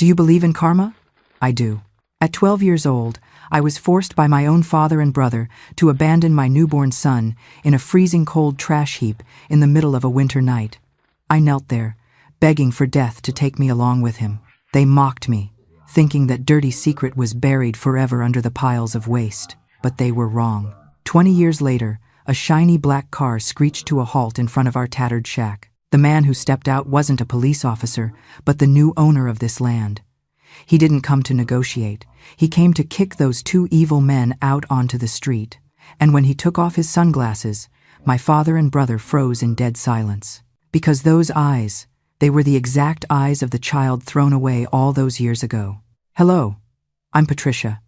Do you believe in karma? I do. At 12 years old, I was forced by my own father and brother to abandon my newborn son in a freezing cold trash heap in the middle of a winter night. I knelt there, begging for death to take me along with him. They mocked me, thinking that dirty secret was buried forever under the piles of waste. But they were wrong. 20 years later, a shiny black car screeched to a halt in front of our tattered shack. The man who stepped out wasn't a police officer, but the new owner of this land. He didn't come to negotiate. He came to kick those two evil men out onto the street. And when he took off his sunglasses, my father and brother froze in dead silence. Because those eyes, they were the exact eyes of the child thrown away all those years ago. Hello, I'm Patricia.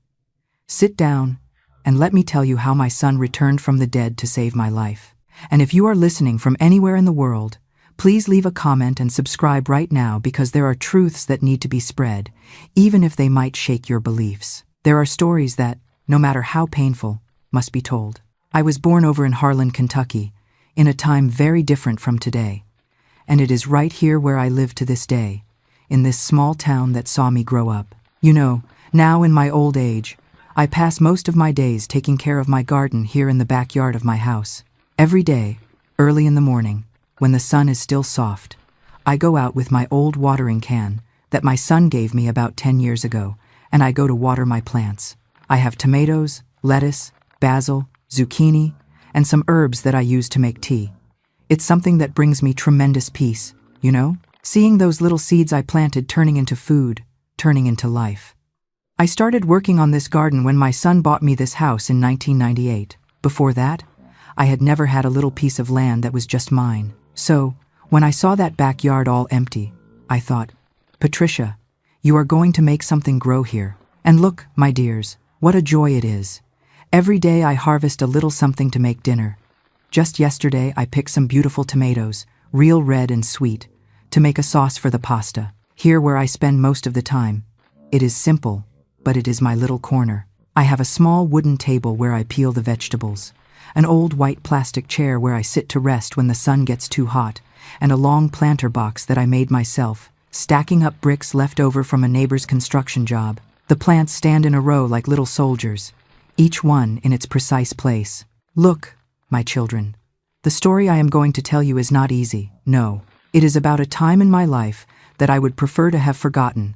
Sit down and let me tell you how my son returned from the dead to save my life. And if you are listening from anywhere in the world, please leave a comment and subscribe right now, because there are truths that need to be spread, even if they might shake your beliefs. There are stories that, no matter how painful, must be told. I was born over in Harlan, Kentucky, in a time very different from today. And it is right here where I live to this day, in this small town that saw me grow up. You know, now in my old age, I pass most of my days taking care of my garden here in the backyard of my house. Every day, early in the morning, when the sun is still soft, I go out with my old watering can that my son gave me about 10 years ago, and I go to water my plants. I have tomatoes, lettuce, basil, zucchini, and some herbs that I use to make tea. It's something that brings me tremendous peace, you know? Seeing those little seeds I planted turning into food, turning into life. I started working on this garden when my son bought me this house in 1998. Before that, I had never had a little piece of land that was just mine. So, when I saw that backyard all empty, I thought, Patricia, you are going to make something grow here. And look, my dears, what a joy it is. Every day I harvest a little something to make dinner. Just yesterday I picked some beautiful tomatoes, real red and sweet, to make a sauce for the pasta. Here where I spend most of the time. It is simple, but it is my little corner. I have a small wooden table where I peel the vegetables, an old white plastic chair where I sit to rest when the sun gets too hot, and a long planter box that I made myself, stacking up bricks left over from a neighbor's construction job. The plants stand in a row like little soldiers, each one in its precise place. Look, my children, the story I am going to tell you is not easy. No, it is about a time in my life that I would prefer to have forgotten,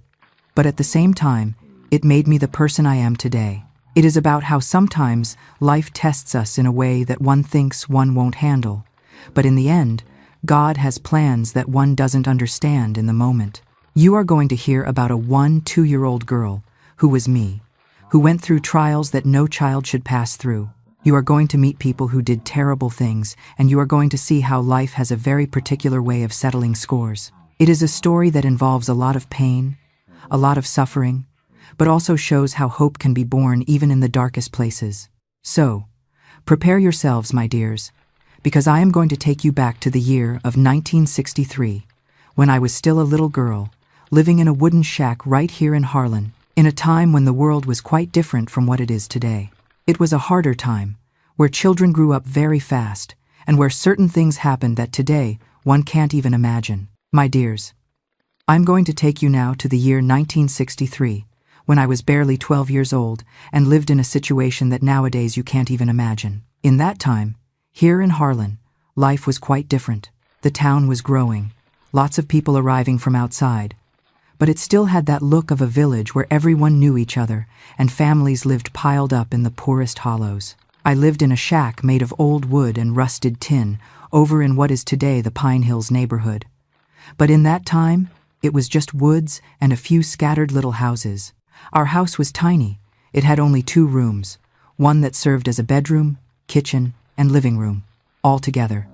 but at the same time, it made me the person I am today. It is about how sometimes life tests us in a way that one thinks one won't handle, but in the end, God has plans that one doesn't understand in the moment. You are going to hear about a 2-year-old girl, who was me, who went through trials that no child should pass through. You are going to meet people who did terrible things, and you are going to see how life has a very particular way of settling scores. It is a story that involves a lot of pain, a lot of suffering, but also shows how hope can be born even in the darkest places. So, prepare yourselves, my dears, because I am going to take you back to the year of 1963, when I was still a little girl, living in a wooden shack right here in Harlan, in a time when the world was quite different from what it is today. It was a harder time, where children grew up very fast, and where certain things happened that today one can't even imagine. My dears, I'm going to take you now to the year 1963, when I was barely 12 years old and lived in a situation that nowadays you can't even imagine. In that time, here in Harlan, life was quite different. The town was growing, lots of people arriving from outside, but it still had that look of a village where everyone knew each other and families lived piled up in the poorest hollows. I lived in a shack made of old wood and rusted tin over in what is today the Pine Hills neighborhood. But in that time, it was just woods and a few scattered little houses. Our house was tiny. It had only 2 rooms, one that served as a bedroom, kitchen, and living room, all together,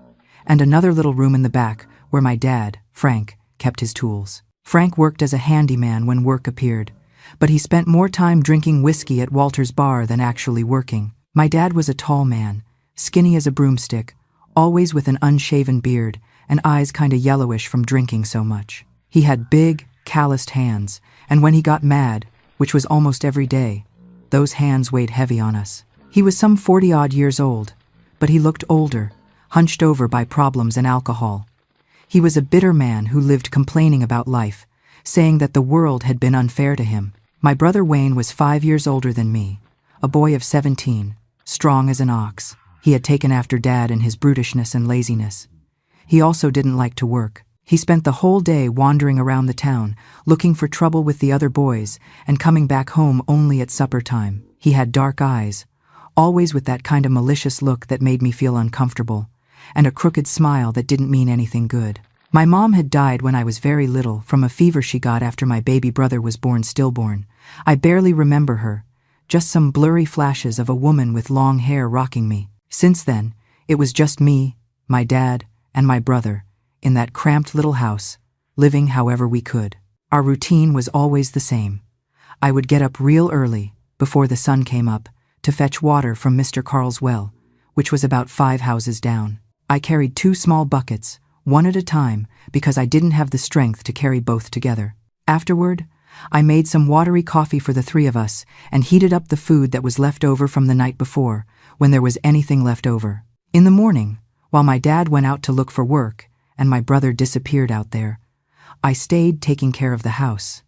and another little room in the back where my dad, Frank, kept his tools. Frank worked as a handyman when work appeared, but he spent more time drinking whiskey at Walter's bar than actually working. My dad was a tall man, skinny as a broomstick, always with an unshaven beard and eyes kinda yellowish from drinking so much. He had big, calloused hands, and when he got mad, which was almost every day, those hands weighed heavy on us. He was some 40-odd years old, but he looked older, hunched over by problems and alcohol. He was a bitter man who lived complaining about life, saying that the world had been unfair to him. My brother Wayne was 5 years older than me, a boy of 17, strong as an ox. He had taken after Dad in his brutishness and laziness. He also didn't like to work. He spent the whole day wandering around the town, looking for trouble with the other boys, and coming back home only at supper time. He had dark eyes, always with that kind of malicious look that made me feel uncomfortable, and a crooked smile that didn't mean anything good. My mom had died when I was very little from a fever she got after my baby brother was born stillborn. I barely remember her, just some blurry flashes of a woman with long hair rocking me. Since then, it was just me, my dad, and my brother, in that cramped little house, living however we could. Our routine was always the same. I would get up real early, before the sun came up, to fetch water from Mr. Carl's well, which was about 5 houses down. I carried 2 small buckets, one at a time, because I didn't have the strength to carry both together. Afterward, I made some watery coffee for the 3 of us and heated up the food that was left over from the night before, when there was anything left over. In the morning, while my dad went out to look for work and my brother disappeared out there, I stayed taking care of the house.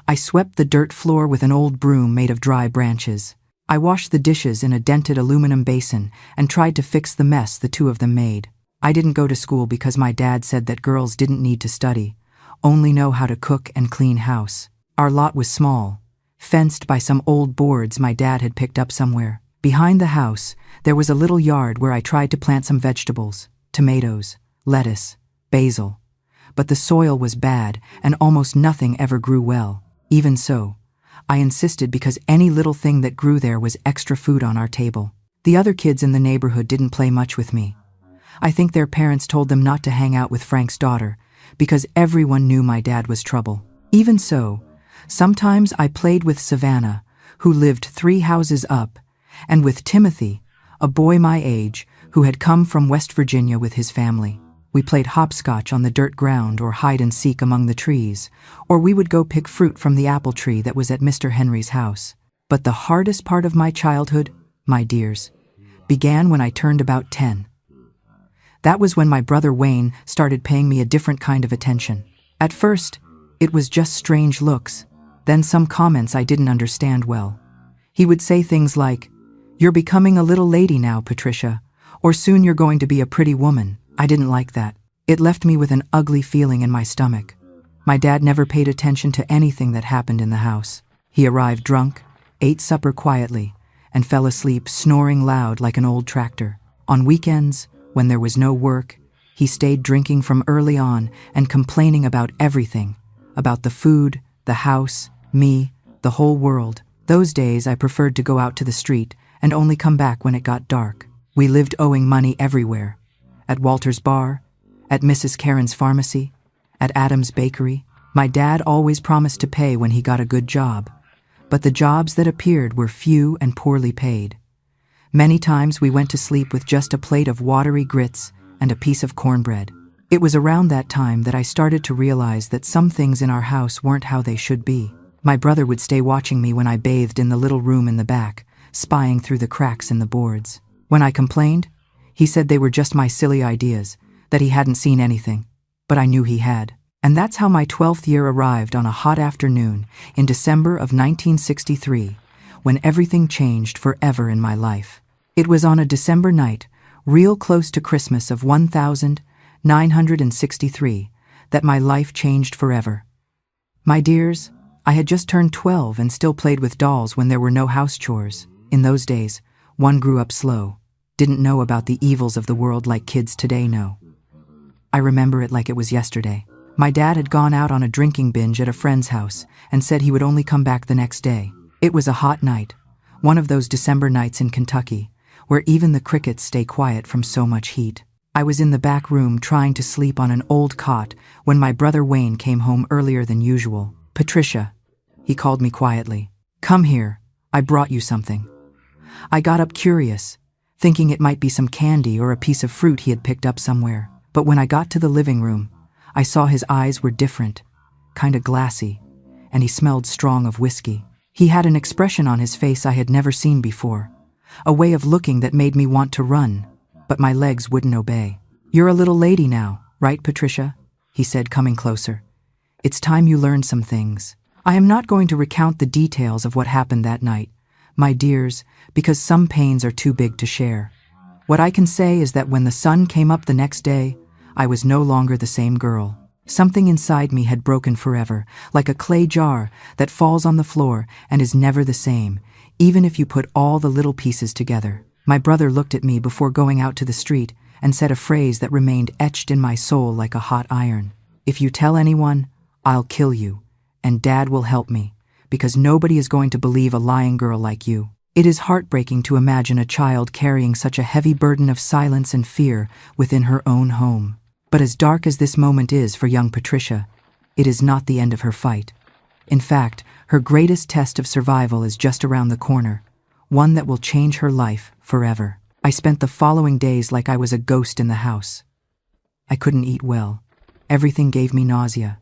I swept the dirt floor with an old broom made of dry branches. I washed the dishes in a dented aluminum basin and tried to fix the mess the 2 of them made. I didn't go to school because my dad said that girls didn't need to study, only know how to cook and clean house. Our lot was small, fenced by some old boards my dad had picked up somewhere. Behind the house, there was a little yard where I tried to plant some vegetables, tomatoes, lettuce, basil. But the soil was bad and almost nothing ever grew well. Even so, I insisted because any little thing that grew there was extra food on our table. The other kids in the neighborhood didn't play much with me. I think their parents told them not to hang out with Frank's daughter, because everyone knew my dad was trouble. Even so, sometimes I played with Savannah, who lived 3 houses up, and with Timothy, a boy my age, who had come from West Virginia with his family. We played hopscotch on the dirt ground or hide and seek among the trees, or we would go pick fruit from the apple tree that was at Mr. Henry's house. But the hardest part of my childhood, my dears, began when I turned about 10. That was when my brother Wayne started paying me a different kind of attention. At first, it was just strange looks, then some comments I didn't understand well. He would say things like, "You're becoming a little lady now, Patricia," or "Soon you're going to be a pretty woman." I didn't like that. It left me with an ugly feeling in my stomach. My dad never paid attention to anything that happened in the house. He arrived drunk, ate supper quietly, and fell asleep snoring loud like an old tractor. On weekends, when there was no work, he stayed drinking from early on and complaining about everything, about the food, the house, me, the whole world. Those days I preferred to go out to the street and only come back when it got dark. We lived owing money everywhere. At Walter's bar, at Mrs. Karen's pharmacy, at Adam's bakery. My dad always promised to pay when he got a good job, but the jobs that appeared were few and poorly paid. Many times we went to sleep with just a plate of watery grits and a piece of cornbread. It was around that time that I started to realize that some things in our house weren't how they should be. My brother would stay watching me when I bathed in the little room in the back, spying through the cracks in the boards. When I complained, he said they were just my silly ideas, that he hadn't seen anything, but I knew he had. And that's how my 12th year arrived on a hot afternoon in December of 1963, when everything changed forever in my life. It was on a December night, real close to Christmas of 1963, that my life changed forever. My dears, I had just turned 12 and still played with dolls when there were no house chores. In those days, one grew up slow, didn't know about the evils of the world like kids today know. I remember it like it was yesterday. My dad had gone out on a drinking binge at a friend's house and said he would only come back the next day. It was a hot night, one of those December nights in Kentucky, where even the crickets stay quiet from so much heat. I was in the back room trying to sleep on an old cot when my brother Wayne came home earlier than usual. "Patricia," he called me quietly. "Come here, I brought you something." I got up curious, thinking it might be some candy or a piece of fruit he had picked up somewhere. But when I got to the living room, I saw his eyes were different, kinda glassy, and he smelled strong of whiskey. He had an expression on his face I had never seen before, a way of looking that made me want to run, but my legs wouldn't obey. "You're a little lady now, right, Patricia?" he said, coming closer. It's time you learned some things. I am not going to recount the details of what happened that night, my dears, because some pains are too big to share. What I can say is that when the sun came up the next day, I was no longer the same girl. Something inside me had broken forever, like a clay jar that falls on the floor and is never the same, even if you put all the little pieces together. My brother looked at me before going out to the street and said a phrase that remained etched in my soul like a hot iron. If you tell anyone, I'll kill you, and Dad will help me, because nobody is going to believe a lying girl like you. It is heartbreaking to imagine a child carrying such a heavy burden of silence and fear within her own home. But as dark as this moment is for young Patricia, it is not the end of her fight. In fact, her greatest test of survival is just around the corner, one that will change her life forever. I spent the following days like I was a ghost in the house. I couldn't eat well. Everything gave me nausea.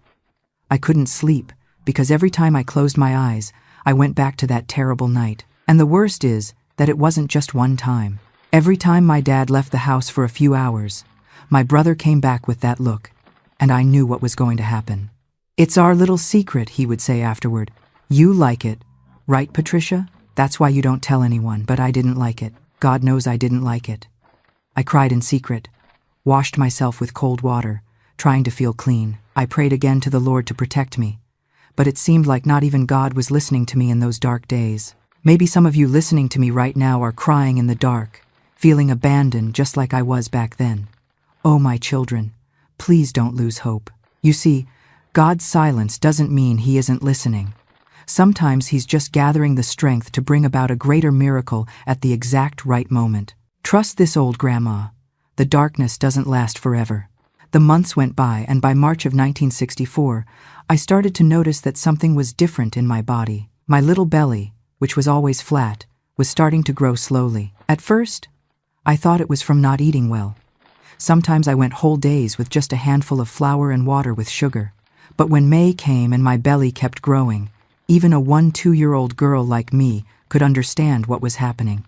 I couldn't sleep because every time I closed my eyes, I went back to that terrible night. And the worst is that it wasn't just one time. Every time my dad left the house for a few hours, my brother came back with that look, and I knew what was going to happen. "It's our little secret," he would say afterward. "You like it, right, Patricia? That's why you don't tell anyone," but I didn't like it. God knows I didn't like it. I cried in secret, washed myself with cold water, trying to feel clean. I prayed again to the Lord to protect me, but it seemed like not even God was listening to me in those dark days. Maybe some of you listening to me right now are crying in the dark, feeling abandoned just like I was back then. Oh, my children, please don't lose hope. You see, God's silence doesn't mean He isn't listening. Sometimes He's just gathering the strength to bring about a greater miracle at the exact right moment. Trust this, old grandma. The darkness doesn't last forever. The months went by, and by March of 1964, I started to notice that something was different in my body. My little belly, which was always flat, was starting to grow slowly. At first, I thought it was from not eating well. Sometimes I went whole days with just a handful of flour and water with sugar. But when May came and my belly kept growing, even a 1-2-year-old girl like me could understand what was happening.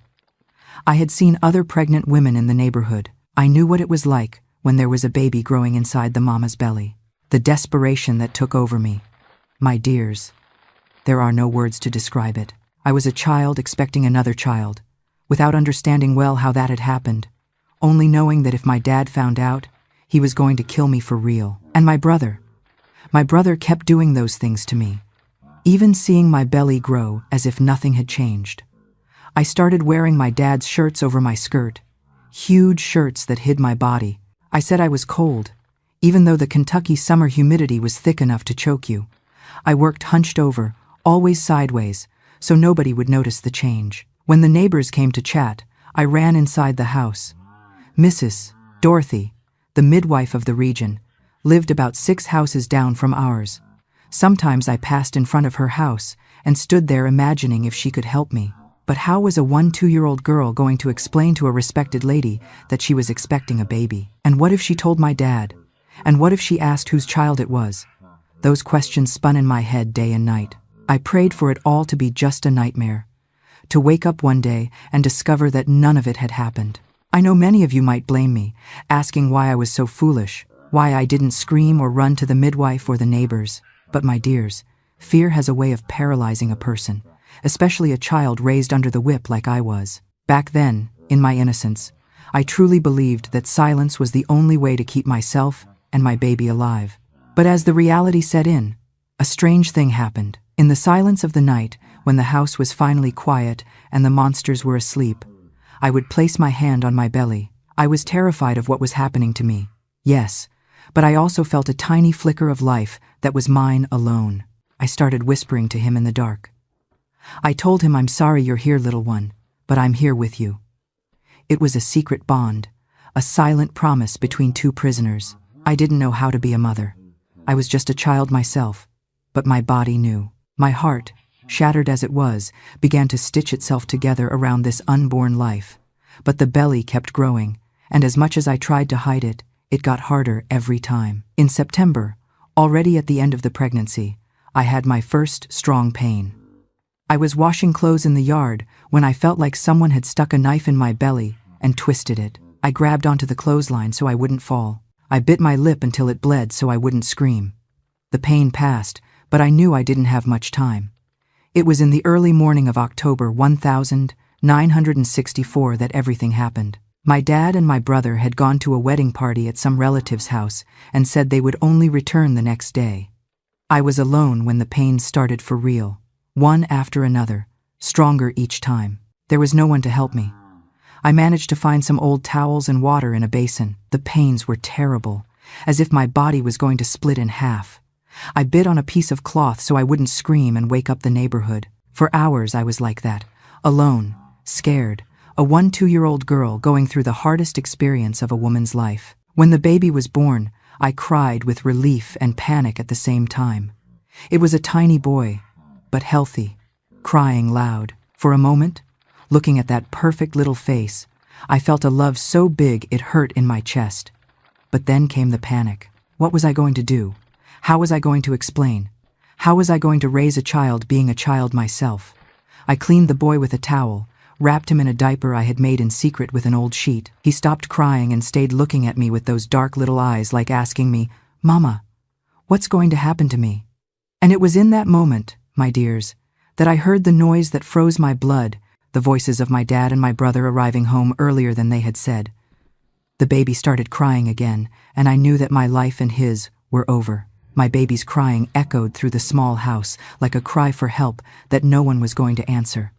I had seen other pregnant women in the neighborhood. I knew what it was like when there was a baby growing inside the mama's belly. The desperation that took over me. My dears, there are no words to describe it. I was a child expecting another child, without understanding well how that had happened, only knowing that if my dad found out, he was going to kill me for real. And my brother kept doing those things to me, even seeing my belly grow as if nothing had changed. I started wearing my dad's shirts over my skirt, huge shirts that hid my body. I said I was cold, even though the Kentucky summer humidity was thick enough to choke you. I worked hunched over, always sideways, so nobody would notice the change. When the neighbors came to chat, I ran inside the house. Mrs. Dorothy, the midwife of the region, lived about 6 houses down from ours. Sometimes I passed in front of her house and stood there imagining if she could help me. But how was a 1-2-year-old girl going to explain to a respected lady that she was expecting a baby? And what if she told my dad? And what if she asked whose child it was? Those questions spun in my head day and night. I prayed for it all to be just a nightmare, to wake up one day and discover that none of it had happened. I know many of you might blame me, asking why I was so foolish, why I didn't scream or run to the midwife or the neighbors. But my dears, fear has a way of paralyzing a person, especially a child raised under the whip like I was. Back then, in my innocence, I truly believed that silence was the only way to keep myself and my baby alive. But as the reality set in, a strange thing happened. In the silence of the night, when the house was finally quiet and the monsters were asleep, I would place my hand on my belly. I was terrified of what was happening to me. Yes, but I also felt a tiny flicker of life that was mine alone. I started whispering to him in the dark. I told him, "I'm sorry you're here, little one, but I'm here with you." It was a secret bond, a silent promise between 2 prisoners. I didn't know how to be a mother. I was just a child myself, but my body knew. My heart, shattered as it was, began to stitch itself together around this unborn life. But the belly kept growing, and as much as I tried to hide it, it got harder every time. In September, already at the end of the pregnancy, I had my first strong pain. I was washing clothes in the yard when I felt like someone had stuck a knife in my belly and twisted it. I grabbed onto the clothesline so I wouldn't fall. I bit my lip until it bled so I wouldn't scream. The pain passed, but I knew I didn't have much time. It was in the early morning of October 1964 that everything happened. My dad and my brother had gone to a wedding party at some relative's house and said they would only return the next day. I was alone when the pain started for real, one after another, stronger each time. There was no one to help me. I managed to find some old towels and water in a basin. The pains were terrible, as if my body was going to split in half. I bit on a piece of cloth so I wouldn't scream and wake up the neighborhood. For hours I was like that, alone, scared, a 2-year-old girl going through the hardest experience of a woman's life. When the baby was born, I cried with relief and panic at the same time. It was a tiny boy, but healthy, crying loud. For a moment, looking at that perfect little face, I felt a love so big it hurt in my chest. But then came the panic. What was I going to do? How was I going to explain? How was I going to raise a child being a child myself? I cleaned the boy with a towel, wrapped him in a diaper I had made in secret with an old sheet. He stopped crying and stayed looking at me with those dark little eyes like asking me, "Mama, what's going to happen to me?" And it was in that moment, my dears, that I heard the noise that froze my blood, the voices of my dad and my brother arriving home earlier than they had said. The baby started crying again, and I knew that my life and his were over. My baby's crying echoed through the small house like a cry for help that no one was going to answer.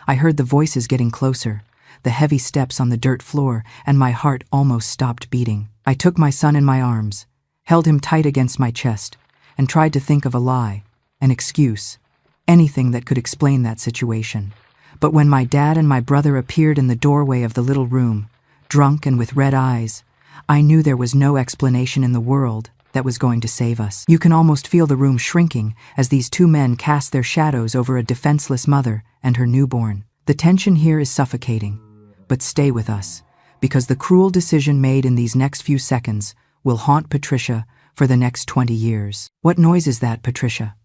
I heard the voices getting closer, the heavy steps on the dirt floor, and my heart almost stopped beating. I took my son in my arms, held him tight against my chest, and tried to think of a lie, an excuse, anything that could explain that situation. But when my dad and my brother appeared in the doorway of the little room, drunk and with red eyes, I knew there was no explanation in the world that was going to save us. You can almost feel the room shrinking as these two men cast their shadows over a defenseless mother and her newborn. The tension here is suffocating, but stay with us, because the cruel decision made in these next few seconds will haunt Patricia for the next 20 years. "What noise is that, Patricia?"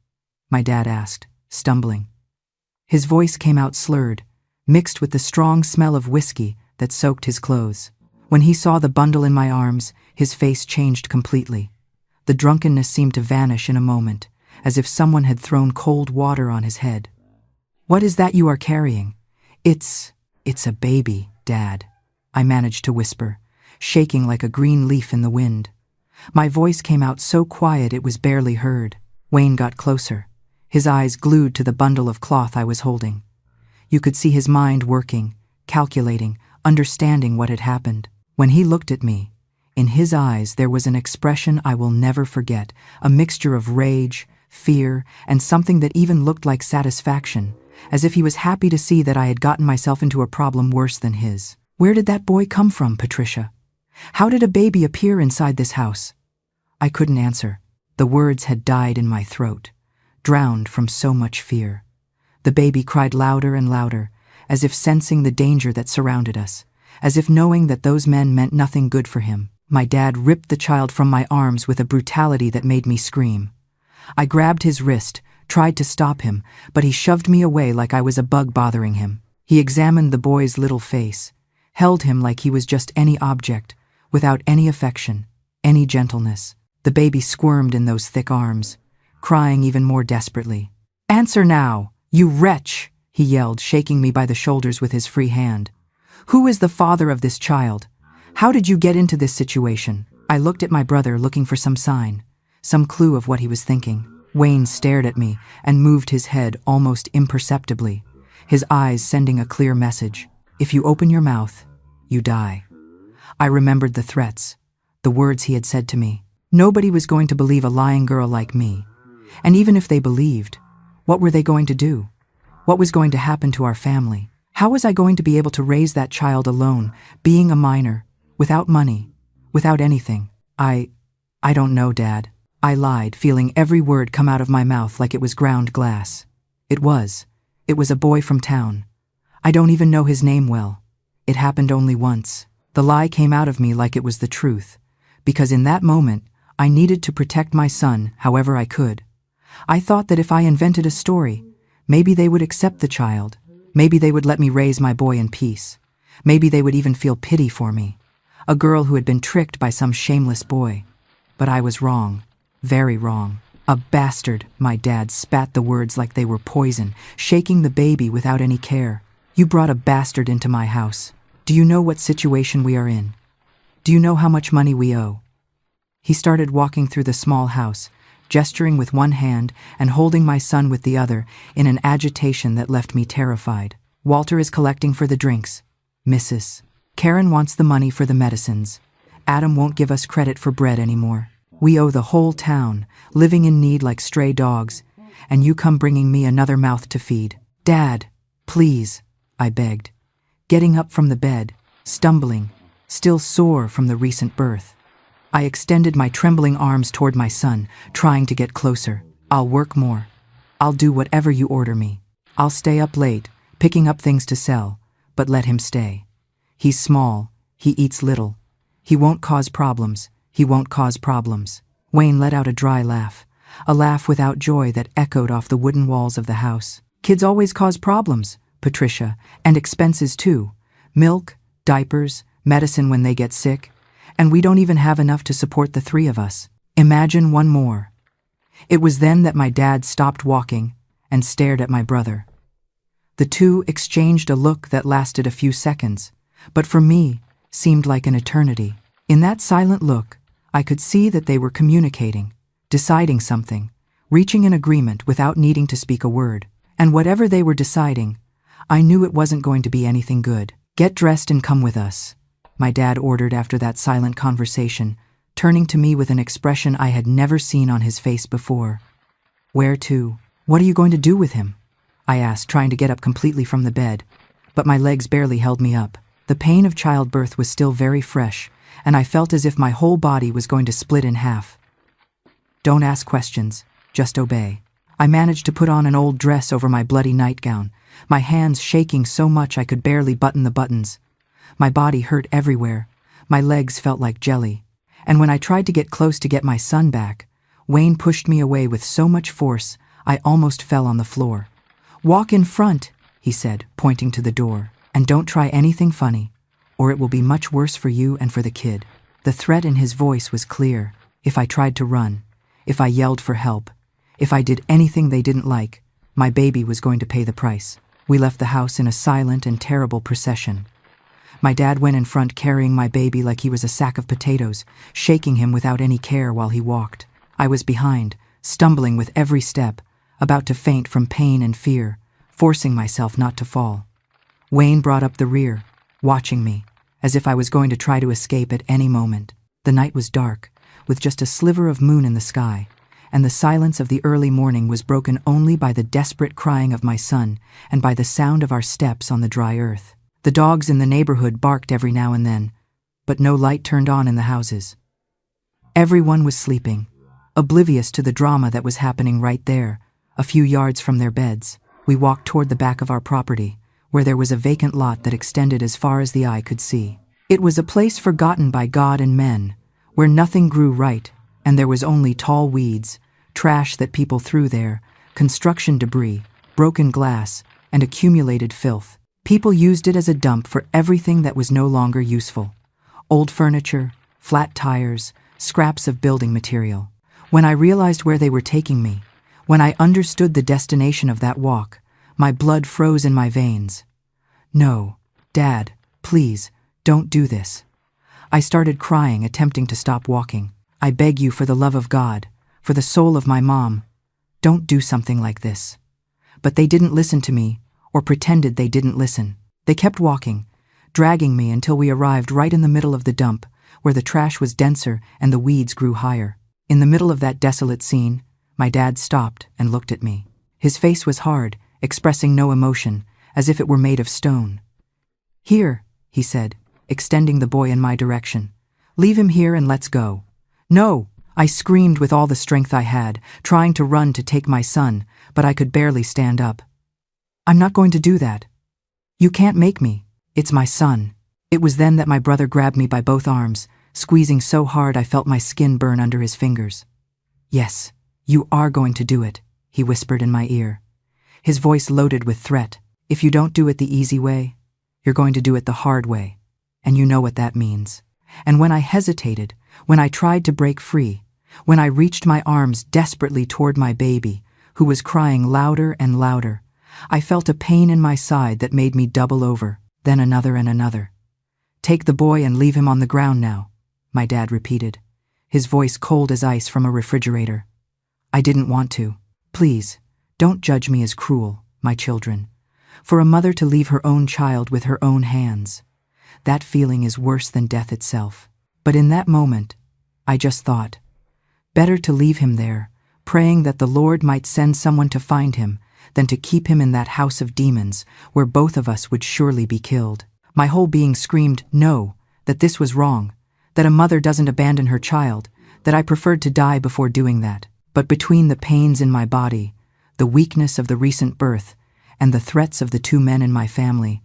my dad asked, stumbling. His voice came out slurred, mixed with the strong smell of whiskey that soaked his clothes. When he saw the bundle in my arms, his face changed completely. The drunkenness seemed to vanish in a moment, as if someone had thrown cold water on his head. "What is that you are carrying?" It's a baby, Dad," I managed to whisper, shaking like a green leaf in the wind. My voice came out so quiet it was barely heard. Wayne got closer, his eyes glued to the bundle of cloth I was holding. You could see his mind working, calculating, understanding what had happened. When he looked at me, in his eyes there was an expression I will never forget, a mixture of rage, fear, and something that even looked like satisfaction, as if he was happy to see that I had gotten myself into a problem worse than his. "Where did that boy come from, Patricia? How did a baby appear inside this house?" I couldn't answer. The words had died in my throat, drowned from so much fear. The baby cried louder and louder, as if sensing the danger that surrounded us, as if knowing that those men meant nothing good for him. My dad ripped the child from my arms with a brutality that made me scream. I grabbed his wrist, tried to stop him, but he shoved me away like I was a bug bothering him. He examined the boy's little face, held him like he was just any object, without any affection, any gentleness. The baby squirmed in those thick arms, crying even more desperately. "Answer now, you wretch!" he yelled, shaking me by the shoulders with his free hand. "Who is the father of this child? How did you get into this situation?" I looked at my brother looking for some sign, some clue of what he was thinking. Wayne stared at me and moved his head almost imperceptibly, his eyes sending a clear message. "If you open your mouth, you die." I remembered the threats, the words he had said to me. Nobody was going to believe a lying girl like me. And even if they believed, what were they going to do? What was going to happen to our family? How was I going to be able to raise that child alone, being a minor, without money, without anything? I don't know, Dad. I lied, feeling every word come out of my mouth like it was ground glass. It was a boy from town. I don't even know his name well. It happened only once. The lie came out of me like it was the truth, because in that moment, I needed to protect my son however I could. I thought that if I invented a story, maybe they would accept the child. Maybe they would let me raise my boy in peace. Maybe they would even feel pity for me, a girl who had been tricked by some shameless boy. But I was wrong, very wrong. "A bastard," my dad spat the words like they were poison, shaking the baby without any care. "You brought a bastard into my house. Do you know what situation we are in? Do you know how much money we owe?" He started walking through the small house, gesturing with one hand and holding my son with the other in an agitation that left me terrified. "Walter is collecting for the drinks. Mrs. Karen wants the money for the medicines. Adam won't give us credit for bread anymore. We owe the whole town, living in need like stray dogs, and you come bringing me another mouth to feed." "Dad, please," I begged, getting up from the bed, stumbling, still sore from the recent birth. I extended my trembling arms toward my son, trying to get closer. "I'll work more. I'll do whatever you order me. I'll stay up late, picking up things to sell, but let him stay. He's small, he eats little. He won't cause problems. He won't cause problems." Wayne let out a dry laugh, a laugh without joy that echoed off the wooden walls of the house. "Kids always cause problems, Patricia, and expenses too. Milk, diapers, medicine when they get sick, and we don't even have enough to support the three of us. Imagine one more." It was then that my dad stopped walking and stared at my brother. The two exchanged a look that lasted a few seconds, but for me, seemed like an eternity. In that silent look, I could see that they were communicating, deciding something, reaching an agreement without needing to speak a word. And whatever they were deciding, I knew it wasn't going to be anything good. "Get dressed and come with us," my dad ordered after that silent conversation, turning to me with an expression I had never seen on his face before. "Where to? What are you going to do with him?" I asked, trying to get up completely from the bed, but my legs barely held me up. The pain of childbirth was still very fresh, and I felt as if my whole body was going to split in half. "Don't ask questions, just obey." I managed to put on an old dress over my bloody nightgown, my hands shaking so much I could barely button the buttons. My body hurt everywhere, my legs felt like jelly, and when I tried to get close to get my son back, Wayne pushed me away with so much force I almost fell on the floor. "Walk in front," he said, pointing to the door, "and don't try anything funny, or it will be much worse for you and for the kid." The threat in his voice was clear. If I tried to run, if I yelled for help, if I did anything they didn't like, my baby was going to pay the price. We left the house in a silent and terrible procession. My dad went in front carrying my baby like he was a sack of potatoes, shaking him without any care while he walked. I was behind, stumbling with every step, about to faint from pain and fear, forcing myself not to fall. Wayne brought up the rear, watching me, as if I was going to try to escape at any moment. The night was dark, with just a sliver of moon in the sky, and the silence of the early morning was broken only by the desperate crying of my son and by the sound of our steps on the dry earth. The dogs in the neighborhood barked every now and then, but no light turned on in the houses. Everyone was sleeping, oblivious to the drama that was happening right there, a few yards from their beds. We walked toward the back of our property, where there was a vacant lot that extended as far as the eye could see. It was a place forgotten by God and men, where nothing grew right, and there was only tall weeds, trash that people threw there, construction debris, broken glass, and accumulated filth. People used it as a dump for everything that was no longer useful. Old furniture, flat tires, scraps of building material. When I realized where they were taking me, when I understood the destination of that walk, my blood froze in my veins. "No, Dad, please, don't do this." I started crying, attempting to stop walking. "I beg you, for the love of God, for the soul of my mom, don't do something like this." But they didn't listen to me, or pretended they didn't listen. They kept walking, dragging me until we arrived right in the middle of the dump, where the trash was denser and the weeds grew higher. In the middle of that desolate scene, my dad stopped and looked at me. His face was hard, expressing no emotion, as if it were made of stone. "Here," he said, extending the boy in my direction. "Leave him here and let's go." "No!" I screamed with all the strength I had, trying to run to take my son, but I could barely stand up. "I'm not going to do that. You can't make me. It's my son." It was then that my brother grabbed me by both arms, squeezing so hard I felt my skin burn under his fingers. "Yes, you are going to do it," he whispered in my ear, his voice loaded with threat. "If you don't do it the easy way, you're going to do it the hard way, and you know what that means." And when I hesitated, when I tried to break free, When I reached my arms desperately toward my baby, who was crying louder and louder, I felt a pain in my side that made me double over, then another and another. "Take the boy and leave him on the ground now," my dad repeated, his voice cold as ice from a refrigerator. I didn't want to. "Please, don't judge me as cruel, my children. For a mother to leave her own child with her own hands, that feeling is worse than death itself." But in that moment, I just thought, better to leave him there, praying that the Lord might send someone to find him, than to keep him in that house of demons where both of us would surely be killed. My whole being screamed, no, that this was wrong, that a mother doesn't abandon her child, that I preferred to die before doing that. But between the pains in my body, the weakness of the recent birth, and the threats of the two men in my family,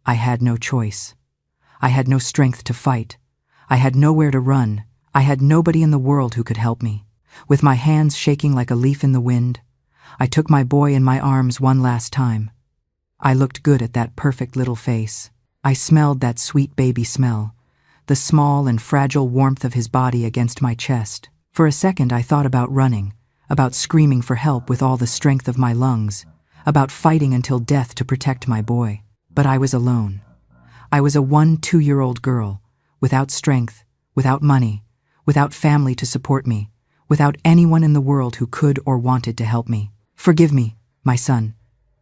I had no choice. I had no strength to fight. I had nowhere to run. I had nobody in the world who could help me. With my hands shaking like a leaf in the wind, I took my boy in my arms one last time. I looked good at that perfect little face. I smelled that sweet baby smell, the small and fragile warmth of his body against my chest. For a second I thought about running, about screaming for help with all the strength of my lungs, about fighting until death to protect my boy. But I was alone. I was a 2-year-old girl, without strength, without money, without family to support me, without anyone in the world who could or wanted to help me. "Forgive me, my son,"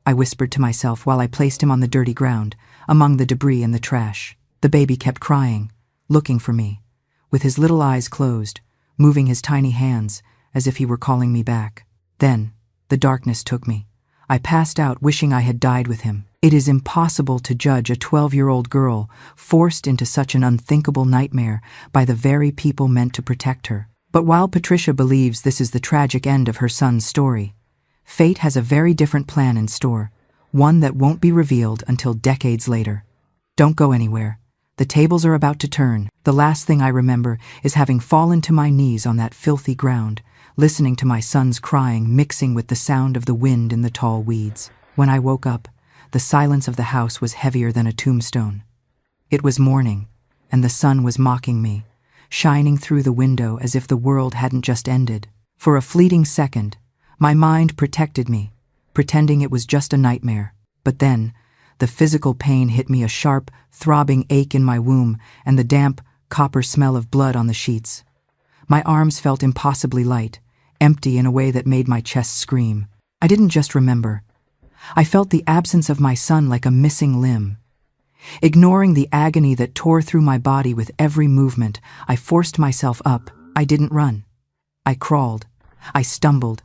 I whispered to myself while I placed him on the dirty ground, among the debris and the trash. The baby kept crying, looking for me, with his little eyes closed, moving his tiny hands as if he were calling me back. Then, the darkness took me. I passed out wishing I had died with him. It is impossible to judge a 12-year-old girl forced into such an unthinkable nightmare by the very people meant to protect her. But while Patricia believes this is the tragic end of her son's story, fate has a very different plan in store, one that won't be revealed until decades later. Don't go anywhere. The tables are about to turn. The last thing I remember is having fallen to my knees on that filthy ground, listening to my son's crying mixing with the sound of the wind in the tall weeds. When I woke up, the silence of the house was heavier than a tombstone. It was morning, and the sun was mocking me, shining through the window as if the world hadn't just ended. For a fleeting second, my mind protected me, pretending it was just a nightmare. But then, the physical pain hit me, a sharp, throbbing ache in my womb and the damp, copper smell of blood on the sheets. My arms felt impossibly light, empty in a way that made my chest scream. I didn't just remember. I felt the absence of my son like a missing limb. Ignoring the agony that tore through my body with every movement, I forced myself up. I didn't run. I crawled. I stumbled,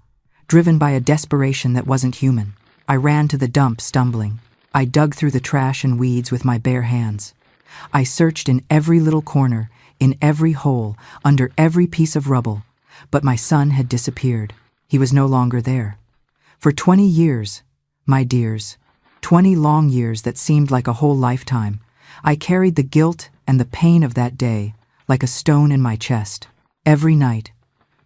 driven by a desperation that wasn't human. I ran to the dump, stumbling. I dug through the trash and weeds with my bare hands. I searched in every little corner, in every hole, under every piece of rubble, but my son had disappeared. He was no longer there. For 20 years, my dears, 20 long years that seemed like a whole lifetime, I carried the guilt and the pain of that day like a stone in my chest. Every night,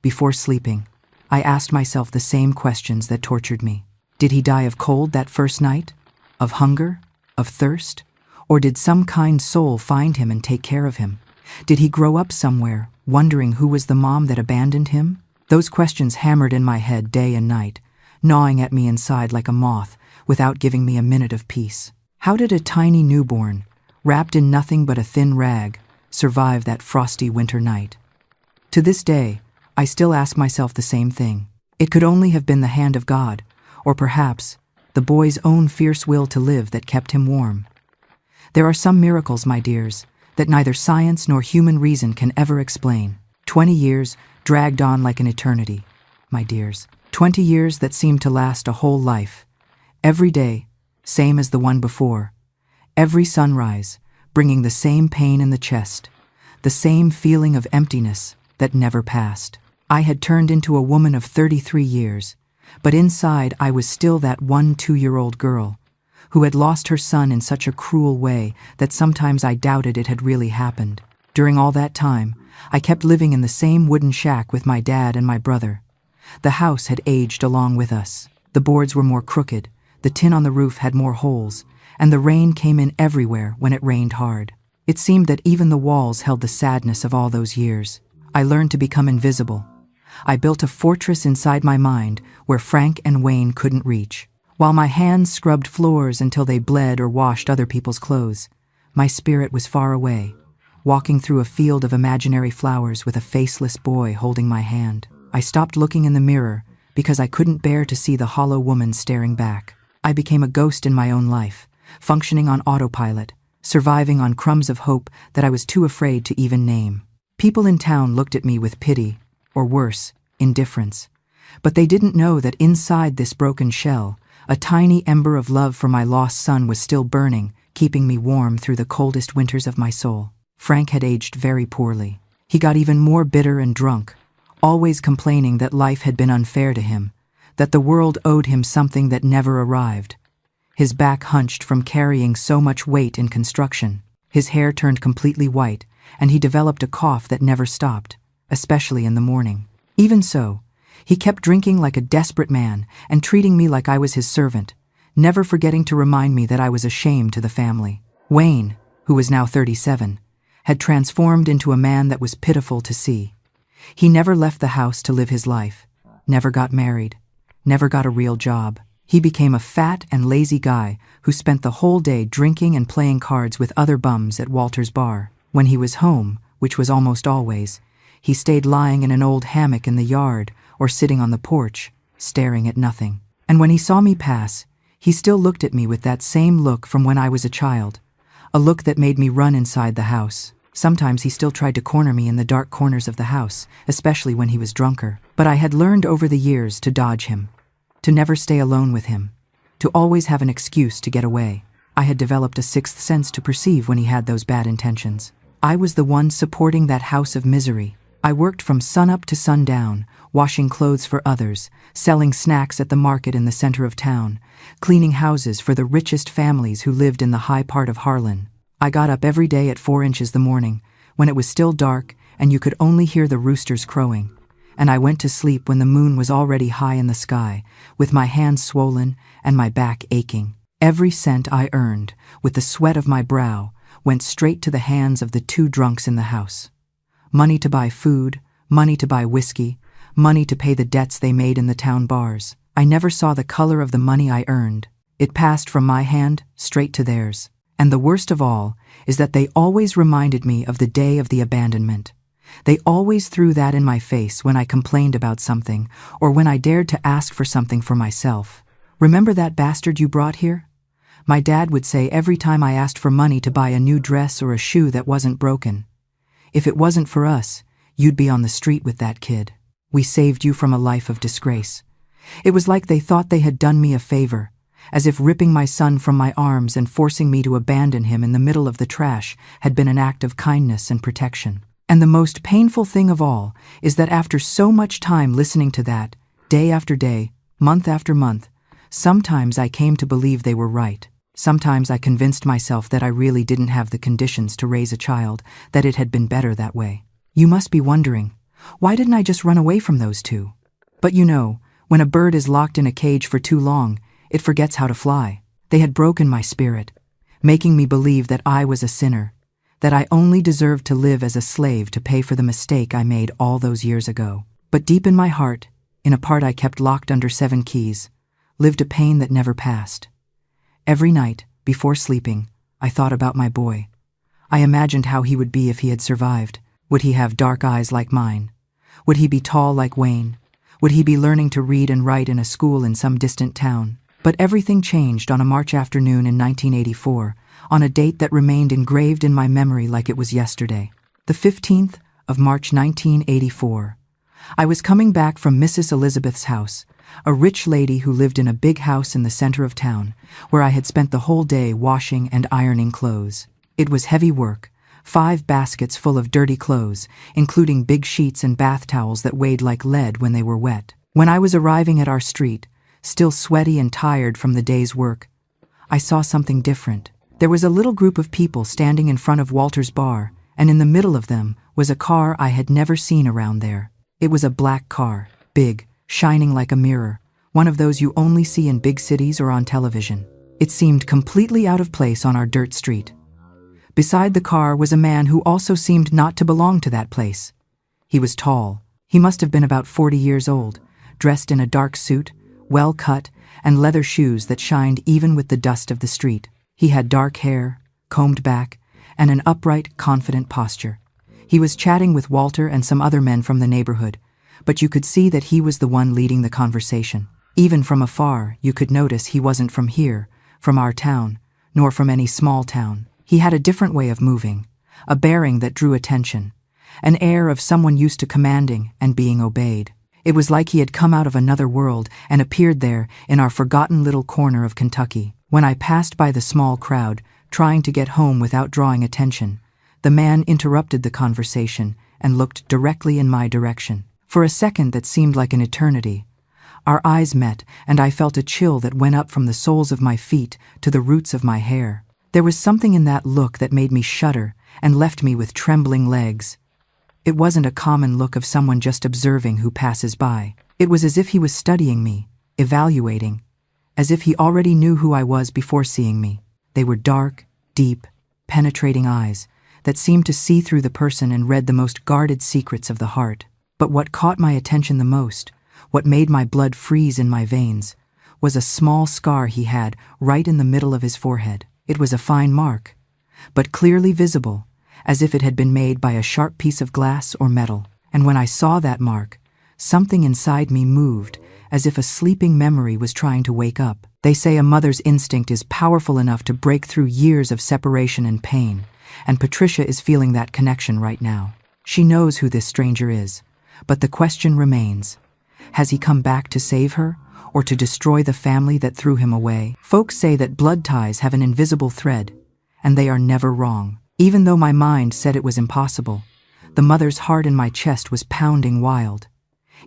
before sleeping, I asked myself the same questions that tortured me. Did he die of cold that first night? Of hunger? Of thirst? Or did some kind soul find him and take care of him? Did he grow up somewhere, wondering who was the mom that abandoned him? Those questions hammered in my head day and night, gnawing at me inside like a moth, without giving me a minute of peace. How did a tiny newborn, wrapped in nothing but a thin rag, survive that frosty winter night? To this day, I still ask myself the same thing. It could only have been the hand of God, or perhaps the boy's own fierce will to live that kept him warm. There are some miracles, my dears, that neither science nor human reason can ever explain. 20 years dragged on like an eternity, my dears. 20 years that seemed to last a whole life. Every day, same as the one before. Every sunrise, bringing the same pain in the chest, the same feeling of emptiness that never passed. I had turned into a woman of 33 years, but inside I was still that 2-year-old girl, who had lost her son in such a cruel way that sometimes I doubted it had really happened. During all that time, I kept living in the same wooden shack with my dad and my brother. The house had aged along with us. The boards were more crooked, the tin on the roof had more holes, and the rain came in everywhere when it rained hard. It seemed that even the walls held the sadness of all those years. I learned to become invisible, I built a fortress inside my mind where Frank and Wayne couldn't reach. While my hands scrubbed floors until they bled or washed other people's clothes, my spirit was far away, walking through a field of imaginary flowers with a faceless boy holding my hand. I stopped looking in the mirror because I couldn't bear to see the hollow woman staring back. I became a ghost in my own life, functioning on autopilot, surviving on crumbs of hope that I was too afraid to even name. People in town looked at me with pity, or worse, indifference. But they didn't know that inside this broken shell, a tiny ember of love for my lost son was still burning, keeping me warm through the coldest winters of my soul. Frank had aged very poorly. He got even more bitter and drunk, always complaining that life had been unfair to him, that the world owed him something that never arrived. His back hunched from carrying so much weight in construction. His hair turned completely white, and he developed a cough that never stopped, especially in the morning. Even so, he kept drinking like a desperate man and treating me like I was his servant, never forgetting to remind me that I was a shame to the family. Wayne, who was now 37, had transformed into a man that was pitiful to see. He never left the house to live his life, never got married, never got a real job. He became a fat and lazy guy who spent the whole day drinking and playing cards with other bums at Walter's bar. When he was home, which was almost always, he stayed lying in an old hammock in the yard or sitting on the porch, staring at nothing. And when he saw me pass, he still looked at me with that same look from when I was a child, a look that made me run inside the house. Sometimes he still tried to corner me in the dark corners of the house, especially when he was drunker. But I had learned over the years to dodge him, to never stay alone with him, to always have an excuse to get away. I had developed a sixth sense to perceive when he had those bad intentions. I was the one supporting that house of misery. I worked from sunup to sundown, washing clothes for others, selling snacks at the market in the center of town, cleaning houses for the richest families who lived in the high part of Harlan. I got up every day at 4 inches the morning, when it was still dark and you could only hear the roosters crowing, and I went to sleep when the moon was already high in the sky, with my hands swollen and my back aching. Every cent I earned, with the sweat of my brow, went straight to the hands of the two drunks in the house. Money to buy food, money to buy whiskey, money to pay the debts they made in the town bars. I never saw the color of the money I earned. It passed from my hand straight to theirs. And the worst of all is that they always reminded me of the day of the abandonment. They always threw that in my face when I complained about something or when I dared to ask for something for myself. "Remember that bastard you brought here?" My dad would say every time I asked for money to buy a new dress or a shoe that wasn't broken. "If it wasn't for us, you'd be on the street with that kid. We saved you from a life of disgrace." It was like they thought they had done me a favor, as if ripping my son from my arms and forcing me to abandon him in the middle of the trash had been an act of kindness and protection. And the most painful thing of all is that after so much time listening to that, day after day, month after month, sometimes I came to believe they were right. Sometimes I convinced myself that I really didn't have the conditions to raise a child, that it had been better that way. You must be wondering, why didn't I just run away from those two? But you know, when a bird is locked in a cage for too long, it forgets how to fly. They had broken my spirit, making me believe that I was a sinner, that I only deserved to live as a slave to pay for the mistake I made all those years ago. But deep in my heart, in a part I kept locked under 7 keys, lived a pain that never passed. Every night, before sleeping, I thought about my boy. I imagined how he would be if he had survived. Would he have dark eyes like mine? Would he be tall like Wayne? Would he be learning to read and write in a school in some distant town? But everything changed on a March afternoon in 1984, on a date that remained engraved in my memory like it was yesterday. The 15th of March 1984. I was coming back from Mrs. Elizabeth's house, a rich lady who lived in a big house in the center of town, where I had spent the whole day washing and ironing clothes. It was heavy work, 5 baskets full of dirty clothes, including big sheets and bath towels that weighed like lead when they were wet. When I was arriving at our street, still sweaty and tired from the day's work, I saw something different. There was a little group of people standing in front of Walter's bar, and in the middle of them was a car I had never seen around there. It was a black car, big, shining like a mirror, one of those you only see in big cities or on television. It seemed completely out of place on our dirt street. Beside the car was a man who also seemed not to belong to that place. He was tall, He must have been about 40 years old, dressed in a dark suit, well cut, and leather shoes that shined even with the dust of the street. He had dark hair, combed back, and an upright, confident posture. He was chatting with Walter and some other men from the neighborhood, but you could see that he was the one leading the conversation. Even from afar, you could notice he wasn't from here, from our town, nor from any small town. He had a different way of moving, a bearing that drew attention, an air of someone used to commanding and being obeyed. It was like he had come out of another world and appeared there in our forgotten little corner of Kentucky. When I passed by the small crowd, trying to get home without drawing attention, the man interrupted the conversation and looked directly in my direction. For a second that seemed like an eternity, our eyes met, and I felt a chill that went up from the soles of my feet to the roots of my hair. There was something in that look that made me shudder and left me with trembling legs. It wasn't a common look of someone just observing who passes by. It was as if he was studying me, evaluating, as if he already knew who I was before seeing me. They were dark, deep, penetrating eyes that seemed to see through the person and read the most guarded secrets of the heart. But what caught my attention the most, what made my blood freeze in my veins, was a small scar he had right in the middle of his forehead. It was a fine mark, but clearly visible, as if it had been made by a sharp piece of glass or metal. And when I saw that mark, something inside me moved, as if a sleeping memory was trying to wake up. They say a mother's instinct is powerful enough to break through years of separation and pain, and Patricia is feeling that connection right now. She knows who this stranger is, but the question remains, has he come back to save her, or to destroy the family that threw him away? Folks say that blood ties have an invisible thread, and they are never wrong. Even though my mind said it was impossible, the mother's heart in my chest was pounding wild.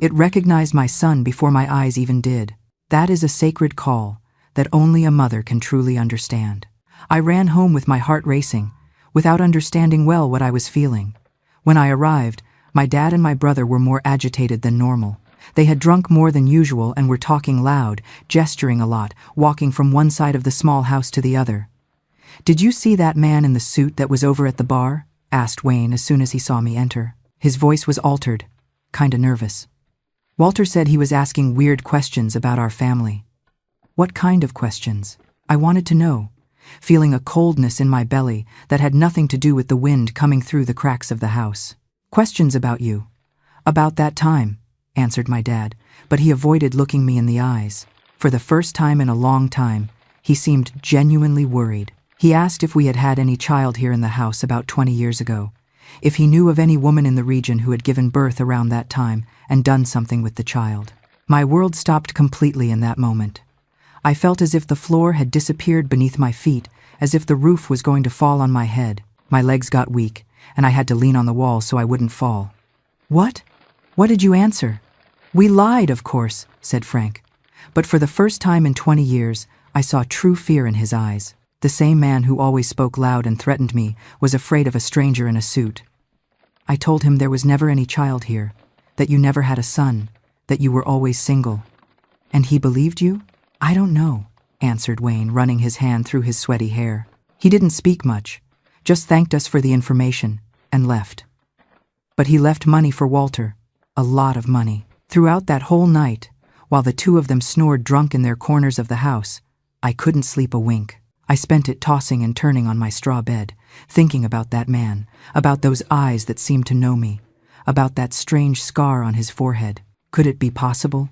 It recognized my son before my eyes even did. That is a sacred call that only a mother can truly understand. I ran home with my heart racing, without understanding well what I was feeling. When I arrived, my dad and my brother were more agitated than normal. They had drunk more than usual and were talking loud, gesturing a lot, walking from one side of the small house to the other. "Did you see that man in the suit that was over at the bar?" asked Wayne as soon as he saw me enter. His voice was altered, kinda nervous. Walter said he was asking weird questions about our family. What kind of questions? I wanted to know, feeling a coldness in my belly that had nothing to do with the wind coming through the cracks of the house. "Questions about you. About that time," answered my dad, but he avoided looking me in the eyes. For the first time in a long time, he seemed genuinely worried. He asked if we had had any child here in the house about 20 years ago, if he knew of any woman in the region who had given birth around that time and done something with the child. My world stopped completely in that moment. I felt as if the floor had disappeared beneath my feet, as if the roof was going to fall on my head. My legs got weak, and I had to lean on the wall so I wouldn't fall. "What? What did you answer?" "We lied, of course," said Frank. But for the first time in 20 years, I saw true fear in his eyes. The same man who always spoke loud and threatened me was afraid of a stranger in a suit. I told him there was never any child here, that you never had a son, that you were always single. "And he believed you?" "I don't know," answered Wayne, running his hand through his sweaty hair. "He didn't speak much, just thanked us for the information, and left. But he left money for Walter, a lot of money. Throughout that whole night, while the two of them snored drunk in their corners of the house, I couldn't sleep a wink. I spent it tossing and turning on my straw bed, thinking about that man, about those eyes that seemed to know me, about that strange scar on his forehead. Could it be possible?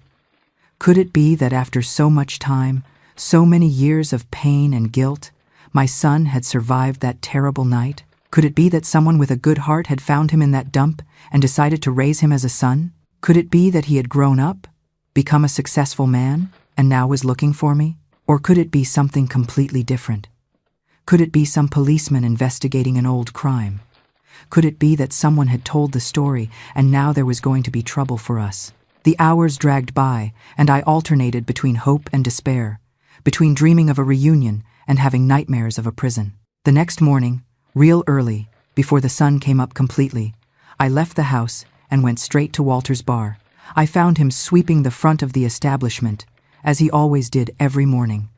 Could it be that after so much time, so many years of pain and guilt, my son had survived that terrible night? Could it be that someone with a good heart had found him in that dump and decided to raise him as a son? Could it be that he had grown up, become a successful man, and now was looking for me? Or could it be something completely different? Could it be some policeman investigating an old crime? Could it be that someone had told the story and now there was going to be trouble for us? The hours dragged by, and I alternated between hope and despair, between dreaming of a reunion and having nightmares of a prison. The next morning, real early, before the sun came up completely, I left the house and went straight to Walter's bar. I found him sweeping the front of the establishment, as he always did every morning.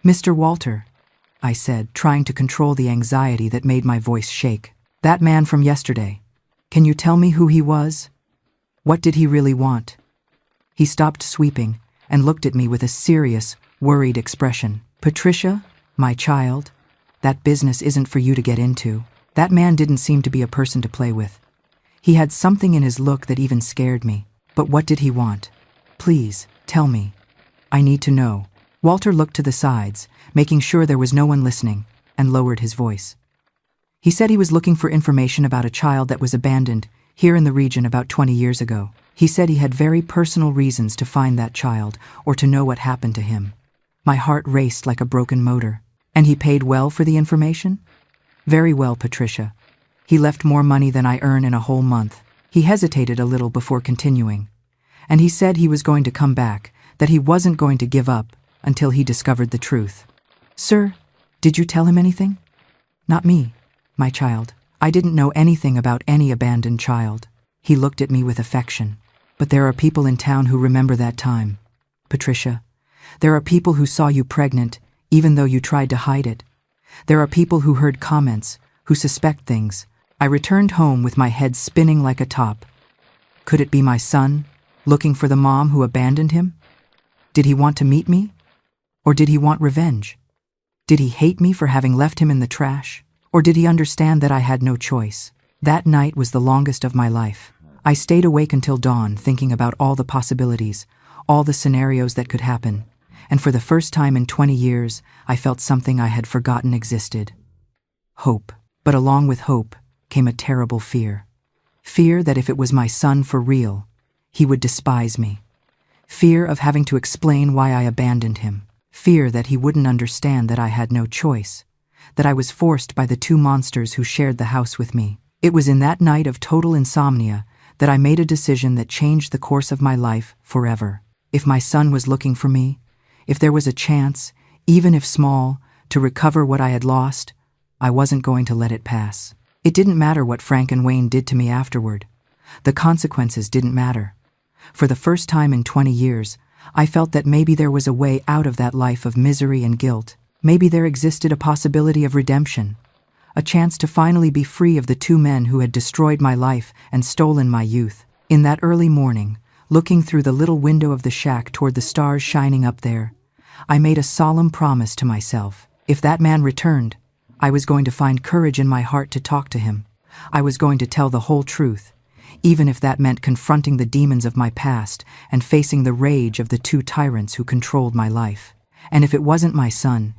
"Mr. Walter," I said, trying to control the anxiety that made my voice shake. "That man from yesterday. Can you tell me who he was?" What did he really want? He stopped sweeping and looked at me with a serious, worried expression. Patricia, my child, that business isn't for you to get into. That man didn't seem to be a person to play with. He had something in his look that even scared me. But what did he want? Please, tell me. I need to know. Walter looked to the sides, making sure there was no one listening, and lowered his voice. He said he was looking for information about a child that was abandoned here in the region about 20 years ago. He said he had very personal reasons to find that child or to know what happened to him. My heart raced like a broken motor. And he paid well for the information? Very well, Patricia. He left more money than I earn in a whole month. He hesitated a little before continuing. And he said he was going to come back, that he wasn't going to give up until he discovered the truth. Sir, did you tell him anything? Not me, my child. I didn't know anything about any abandoned child. He looked at me with affection. But there are people in town who remember that time. Patricia, there are people who saw you pregnant, even though you tried to hide it. There are people who heard comments, who suspect things. I returned home with my head spinning like a top. Could it be my son, looking for the mom who abandoned him? Did he want to meet me? Or did he want revenge? Did he hate me for having left him in the trash? Or did he understand that I had no choice? That night was the longest of my life. I stayed awake until dawn thinking about all the possibilities, all the scenarios that could happen. And for the first time in 20 years, I felt something I had forgotten existed. Hope. But along with hope came a terrible fear. Fear that if it was my son for real, he would despise me. Fear of having to explain why I abandoned him. Fear that he wouldn't understand that I had no choice, that I was forced by the two monsters who shared the house with me. It was in that night of total insomnia that I made a decision that changed the course of my life forever. If my son was looking for me, if there was a chance, even if small, to recover what I had lost, I wasn't going to let it pass. It didn't matter what Frank and Wayne did to me afterward. The consequences didn't matter. For the first time in 20 years, I felt that maybe there was a way out of that life of misery and guilt. Maybe there existed a possibility of redemption, a chance to finally be free of the two men who had destroyed my life and stolen my youth. In that early morning, looking through the little window of the shack toward the stars shining up there, I made a solemn promise to myself. If that man returned, I was going to find courage in my heart to talk to him. I was going to tell the whole truth, even if that meant confronting the demons of my past and facing the rage of the two tyrants who controlled my life. And if it wasn't my son,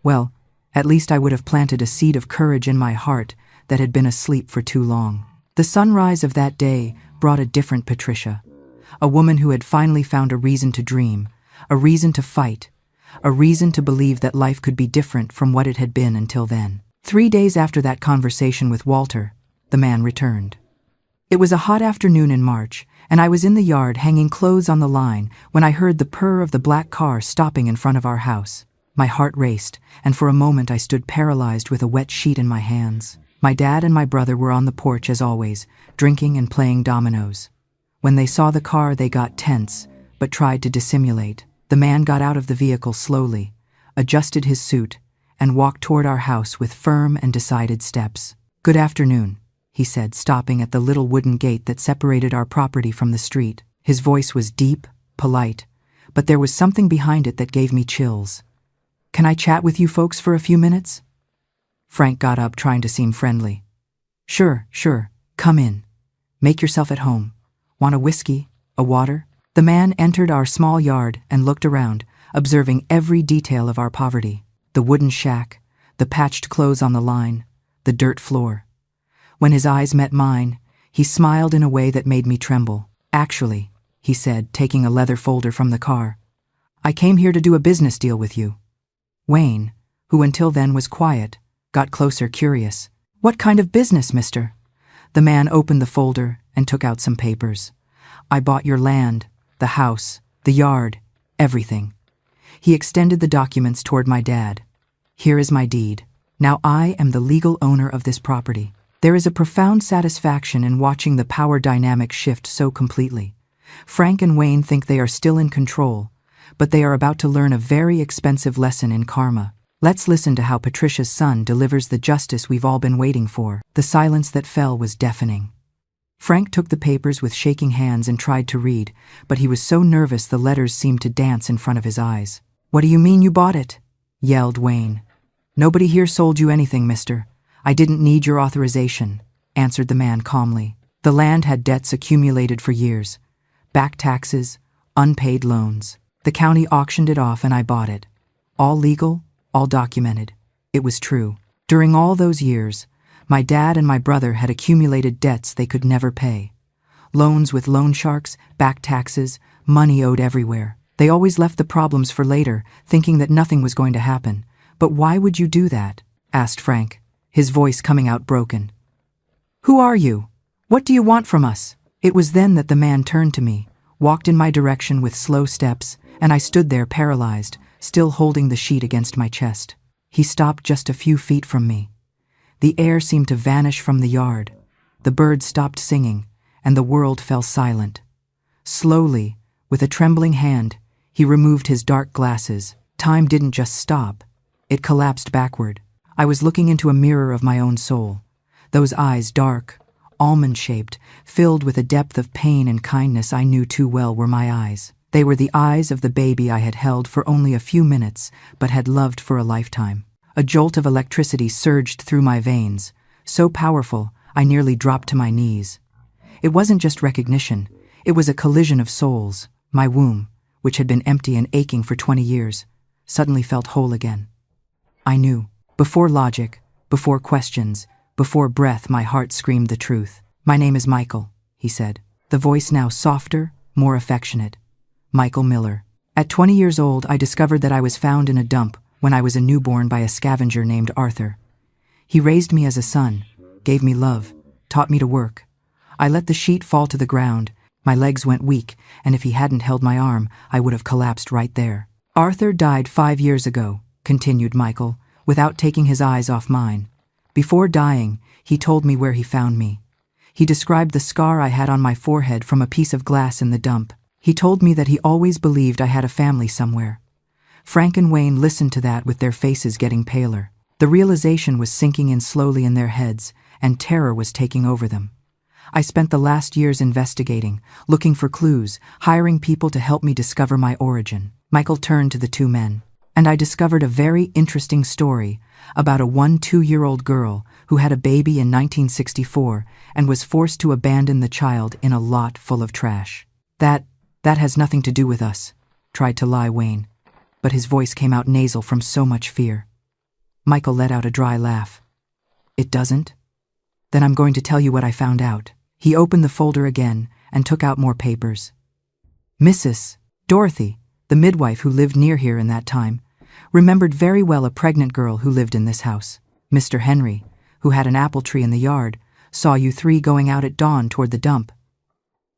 well, at least I would have planted a seed of courage in my heart that had been asleep for too long. The sunrise of that day brought a different Patricia, a woman who had finally found a reason to dream, a reason to fight, a reason to believe that life could be different from what it had been until then. 3 days after that conversation with Walter, the man returned. It was a hot afternoon in March, and I was in the yard hanging clothes on the line when I heard the purr of the black car stopping in front of our house. My heart raced, and for a moment I stood paralyzed with a wet sheet in my hands. My dad and my brother were on the porch as always, drinking and playing dominoes. When they saw the car, they got tense, but tried to dissimulate. The man got out of the vehicle slowly, adjusted his suit, and walked toward our house with firm and decided steps. "Good afternoon," he said, stopping at the little wooden gate that separated our property from the street. His voice was deep, polite, but there was something behind it that gave me chills. "Can I chat with you folks for a few minutes?" Frank got up, trying to seem friendly. Sure, come in. Make yourself at home. Want a whiskey? A water?" The man entered our small yard and looked around, observing every detail of our poverty. The wooden shack, the patched clothes on the line, the dirt floor. When his eyes met mine, he smiled in a way that made me tremble. "Actually," he said, taking a leather folder from the car, "I came here to do a business deal with you." Wayne, who until then was quiet, got closer, curious. "What kind of business, mister?" The man opened the folder and took out some papers. "I bought your land, the house, the yard, everything." He extended the documents toward my dad. "Here is my deed. Now I am the legal owner of this property." There is a profound satisfaction in watching the power dynamic shift so completely. Frank and Wayne think they are still in control, but they are about to learn a very expensive lesson in karma. Let's listen to how Patricia's son delivers the justice we've all been waiting for. The silence that fell was deafening. Frank took the papers with shaking hands and tried to read, but he was so nervous the letters seemed to dance in front of his eyes. "What do you mean you bought it?" yelled Wayne. "Nobody here sold you anything, mister. I didn't need your authorization," answered the man calmly. "The land had debts accumulated for years. Back taxes, unpaid loans. The county auctioned it off and I bought it. All legal, all documented. It was true. During all those years, my dad and my brother had accumulated debts they could never pay. Loans with loan sharks, back taxes, money owed everywhere. They always left the problems for later, thinking that nothing was going to happen. But why would you do that?" asked Frank, his voice coming out broken. "Who are you? What do you want from us?" It was then that the man turned to me, walked in my direction with slow steps, and I stood there paralyzed, still holding the sheet against my chest. He stopped just a few feet from me. The air seemed to vanish from the yard. The birds stopped singing, and the world fell silent. Slowly, with a trembling hand, he removed his dark glasses. Time didn't just stop. It collapsed backward. I was looking into a mirror of my own soul. Those eyes, dark, almond-shaped, filled with a depth of pain and kindness I knew too well were my eyes. They were the eyes of the baby I had held for only a few minutes, but had loved for a lifetime. A jolt of electricity surged through my veins, so powerful I nearly dropped to my knees. It wasn't just recognition, it was a collision of souls. My womb, which had been empty and aching for 20 years, suddenly felt whole again. I knew, before logic, before questions, before breath, my heart screamed the truth. "My name is Michael," he said, the voice now softer, more affectionate. "Michael Miller. At 20 years old, I discovered that I was found in a dump when I was a newborn by a scavenger named Arthur. He raised me as a son, gave me love, taught me to work. I let the sheet fall to the ground. My legs went weak, and if he hadn't held my arm, I would have collapsed right there. Arthur died 5 years ago," continued Michael, without taking his eyes off mine. "Before dying, he told me where he found me. He described the scar I had on my forehead from a piece of glass in the dump. He told me that he always believed I had a family somewhere." Frank and Wayne listened to that with their faces getting paler. The realization was sinking in slowly in their heads, and terror was taking over them. I spent the last years investigating, looking for clues, hiring people to help me discover my origin. Michael turned to the two men, and I discovered a very interesting story about a 2-year-old girl who had a baby in 1964 and was forced to abandon the child in a lot full of trash. That has nothing to do with us," tried to lie Wayne, but his voice came out nasal from so much fear. Michael let out a dry laugh. "It doesn't? Then I'm going to tell you what I found out." He opened the folder again and took out more papers. Mrs. Dorothy, the midwife who lived near here in that time, remembered very well a pregnant girl who lived in this house. Mr. Henry, who had an apple tree in the yard, saw you three going out at dawn toward the dump.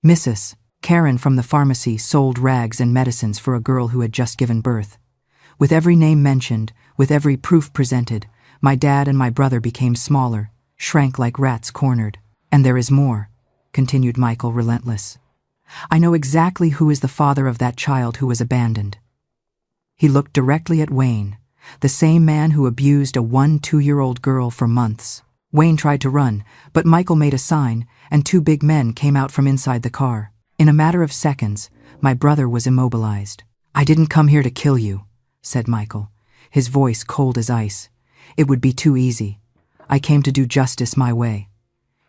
Mrs. Karen from the pharmacy sold rags and medicines for a girl who had just given birth. With every name mentioned, with every proof presented, my dad and my brother became smaller, shrank like rats cornered. "And there is more," continued Michael, relentless. "I know exactly who is the father of that child who was abandoned." He looked directly at Wayne, the same man who abused a 2-year-old girl for months. Wayne tried to run, but Michael made a sign, and 2 big men came out from inside the car. In a matter of seconds, my brother was immobilized. "I didn't come here to kill you," said Michael, his voice cold as ice. "It would be too easy. I came to do justice my way."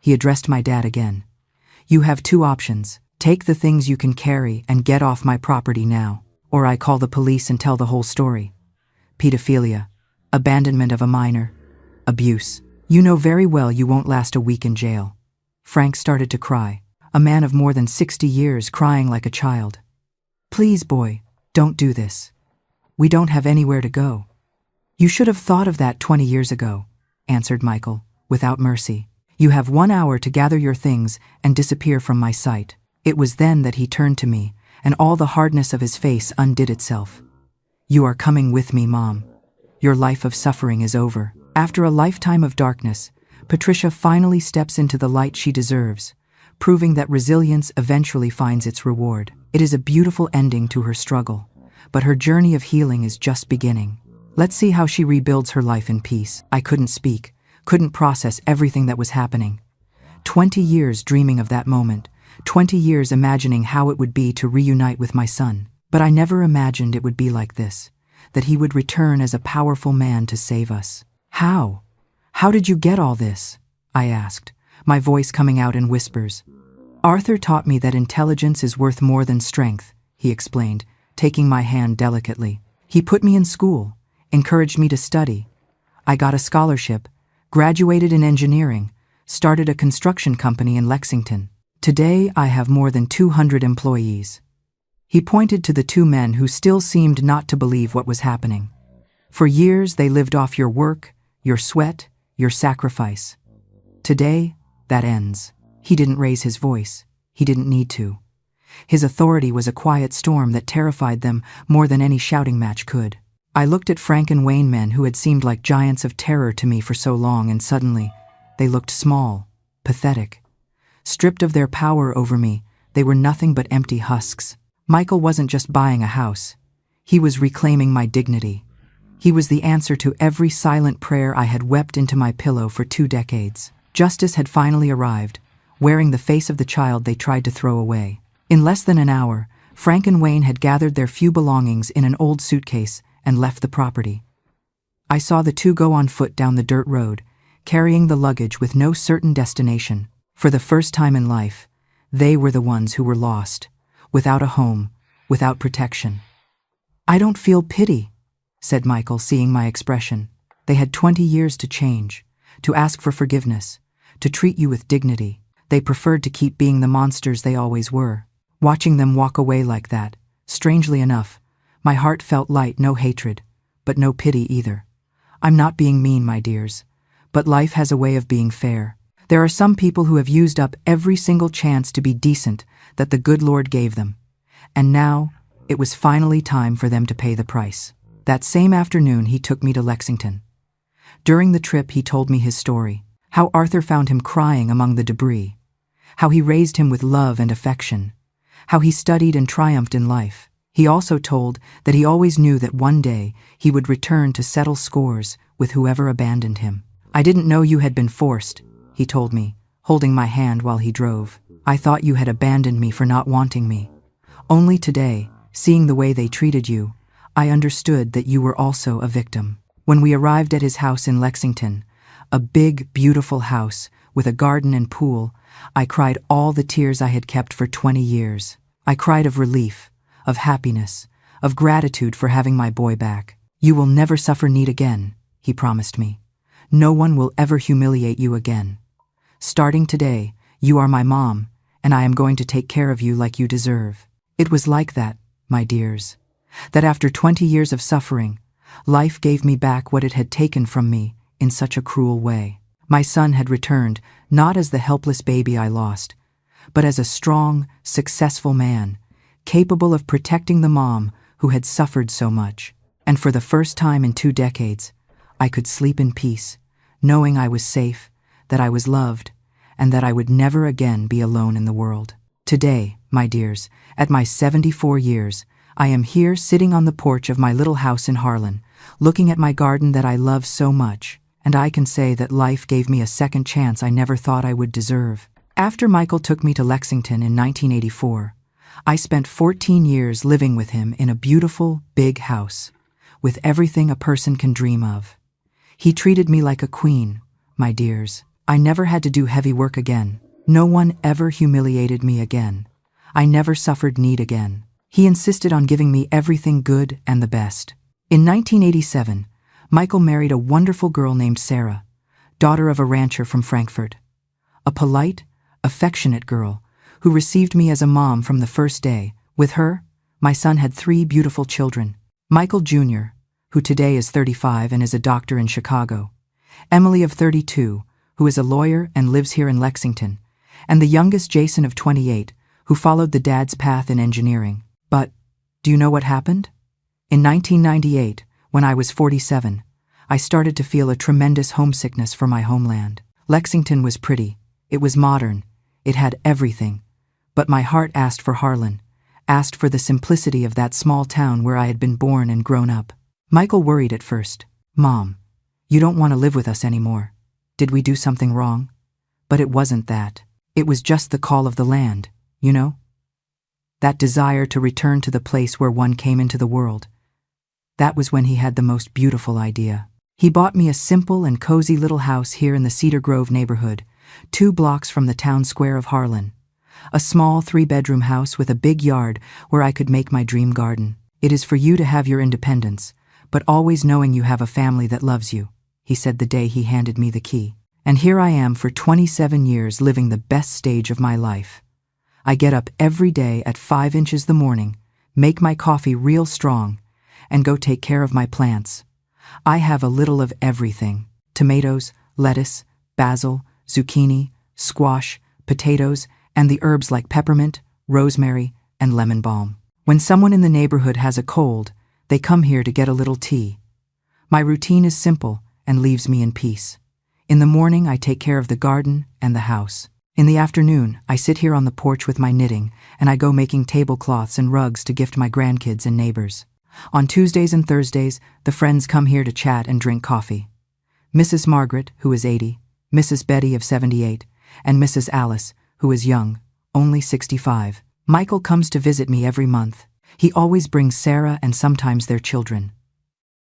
He addressed my dad again. "You have 2 options. Take the things you can carry and get off my property now, or I call the police and tell the whole story. Pedophilia, abandonment of a minor, abuse. You know very well you won't last a week in jail." Frank started to cry, a man of more than 60 years crying like a child. "Please, boy, don't do this. We don't have anywhere to go." "You should have thought of that 20 years ago," answered Michael, without mercy. "You have 1 hour to gather your things and disappear from my sight." It was then that he turned to me, and all the hardness of his face undid itself. "You are coming with me, Mom. Your life of suffering is over." After a lifetime of darkness, Patricia finally steps into the light she deserves, proving that resilience eventually finds its reward. It is a beautiful ending to her struggle, but her journey of healing is just beginning. Let's see how she rebuilds her life in peace. I couldn't speak, couldn't process everything that was happening. 20 years dreaming of that moment, 20 years imagining how it would be to reunite with my son. But I never imagined it would be like this, that he would return as a powerful man to save us. How? How did you get all this? I asked, my voice coming out in whispers. Arthur taught me that intelligence is worth more than strength, he explained, taking my hand delicately. He put me in school, encouraged me to study. I got a scholarship, graduated in engineering, started a construction company in Lexington. Today I have more than 200 employees. He pointed to the two men who still seemed not to believe what was happening. For years they lived off your work, your sweat, your sacrifice. Today, that ends. He didn't raise his voice. He didn't need to. His authority was a quiet storm that terrified them more than any shouting match could. I looked at Frank and Wayne, men who had seemed like giants of terror to me for so long, and suddenly, they looked small, pathetic. Stripped of their power over me, they were nothing but empty husks. Michael wasn't just buying a house. He was reclaiming my dignity. He was the answer to every silent prayer I had wept into my pillow for 2 decades. Justice had finally arrived, wearing the face of the child they tried to throw away. In less than an hour, Frank and Wayne had gathered their few belongings in an old suitcase and left the property. I saw the two go on foot down the dirt road, carrying the luggage with no certain destination. For the first time in life, they were the ones who were lost, without a home, without protection. I don't feel pity, said Michael, seeing my expression. They had 20 years to change, to ask for forgiveness, to treat you with dignity. They preferred to keep being the monsters they always were. Watching them walk away like that, strangely enough, my heart felt light. No hatred, but no pity either. I'm not being mean, my dears, but life has a way of being fair. There are some people who have used up every single chance to be decent that the good Lord gave them, and now it was finally time for them to pay the price. That same afternoon he took me to Lexington. During the trip he told me his story, how Arthur found him crying among the debris, how he raised him with love and affection, how he studied and triumphed in life. He also told that he always knew that one day he would return to settle scores with whoever abandoned him. I didn't know you had been forced, he told me, holding my hand while he drove. I thought you had abandoned me for not wanting me. Only today, seeing the way they treated you, I understood that you were also a victim. When we arrived at his house in Lexington, a big, beautiful house with a garden and pool, I cried all the tears I had kept for 20 years. I cried of relief, of happiness, of gratitude for having my boy back. You will never suffer need again, he promised me. No one will ever humiliate you again. Starting today, you are my mom, and I am going to take care of you like you deserve. It was like that, my dears, that after 20 years of suffering, life gave me back what it had taken from me in such a cruel way. My son had returned, not as the helpless baby I lost, but as a strong, successful man, capable of protecting the mom who had suffered so much. And for the first time in 2 decades, I could sleep in peace, knowing I was safe, that I was loved, and that I would never again be alone in the world. Today, my dears, at my 74 years, I am here sitting on the porch of my little house in Harlan, looking at my garden that I love so much, and I can say that life gave me a second chance I never thought I would deserve. After Michael took me to Lexington in 1984, I spent 14 years living with him in a beautiful, big house, with everything a person can dream of. He treated me like a queen, my dears. I never had to do heavy work again. No one ever humiliated me again. I never suffered need again. He insisted on giving me everything good and the best. In 1987, Michael married a wonderful girl named Sarah, daughter of a rancher from Frankfurt. A polite, affectionate girl who received me as a mom from the first day. With her, my son had 3 beautiful children. Michael Jr., who today is 35 and is a doctor in Chicago, Emily of 32, who is a lawyer and lives here in Lexington, and the youngest Jason of 28, who followed the dad's path in engineering. But, do you know what happened? In 1998, when I was 47, I started to feel a tremendous homesickness for my homeland. Lexington was pretty, it was modern, it had everything, but my heart asked for Harlan, asked for the simplicity of that small town where I had been born and grown up. Michael worried at first. Mom, you don't want to live with us anymore. Did we do something wrong? But it wasn't that. It was just the call of the land, you know? That desire to return to the place where one came into the world. That was when he had the most beautiful idea. He bought me a simple and cozy little house here in the Cedar Grove neighborhood, 2 blocks from the town square of Harlan. A small 3-bedroom house with a big yard where I could make my dream garden. It is for you to have your independence, but always knowing you have a family that loves you, he said the day he handed me the key. And here I am for 27 years living the best stage of my life. I get up every day at 5 inches the morning, make my coffee real strong, and go take care of my plants. I have a little of everything: tomatoes, lettuce, basil, zucchini, squash, potatoes, and the herbs like peppermint, rosemary, and lemon balm. When someone in the neighborhood has a cold, they come here to get a little tea. My routine is simple and leaves me in peace. In the morning, I take care of the garden and the house. In the afternoon, I sit here on the porch with my knitting, and I go making tablecloths and rugs to gift my grandkids and neighbors. On Tuesdays and Thursdays, the friends come here to chat and drink coffee. Mrs. Margaret, who is 80, Mrs. Betty of 78, and Mrs. Alice, who is young, only 65. Michael comes to visit me every month. He always brings Sarah and sometimes their children.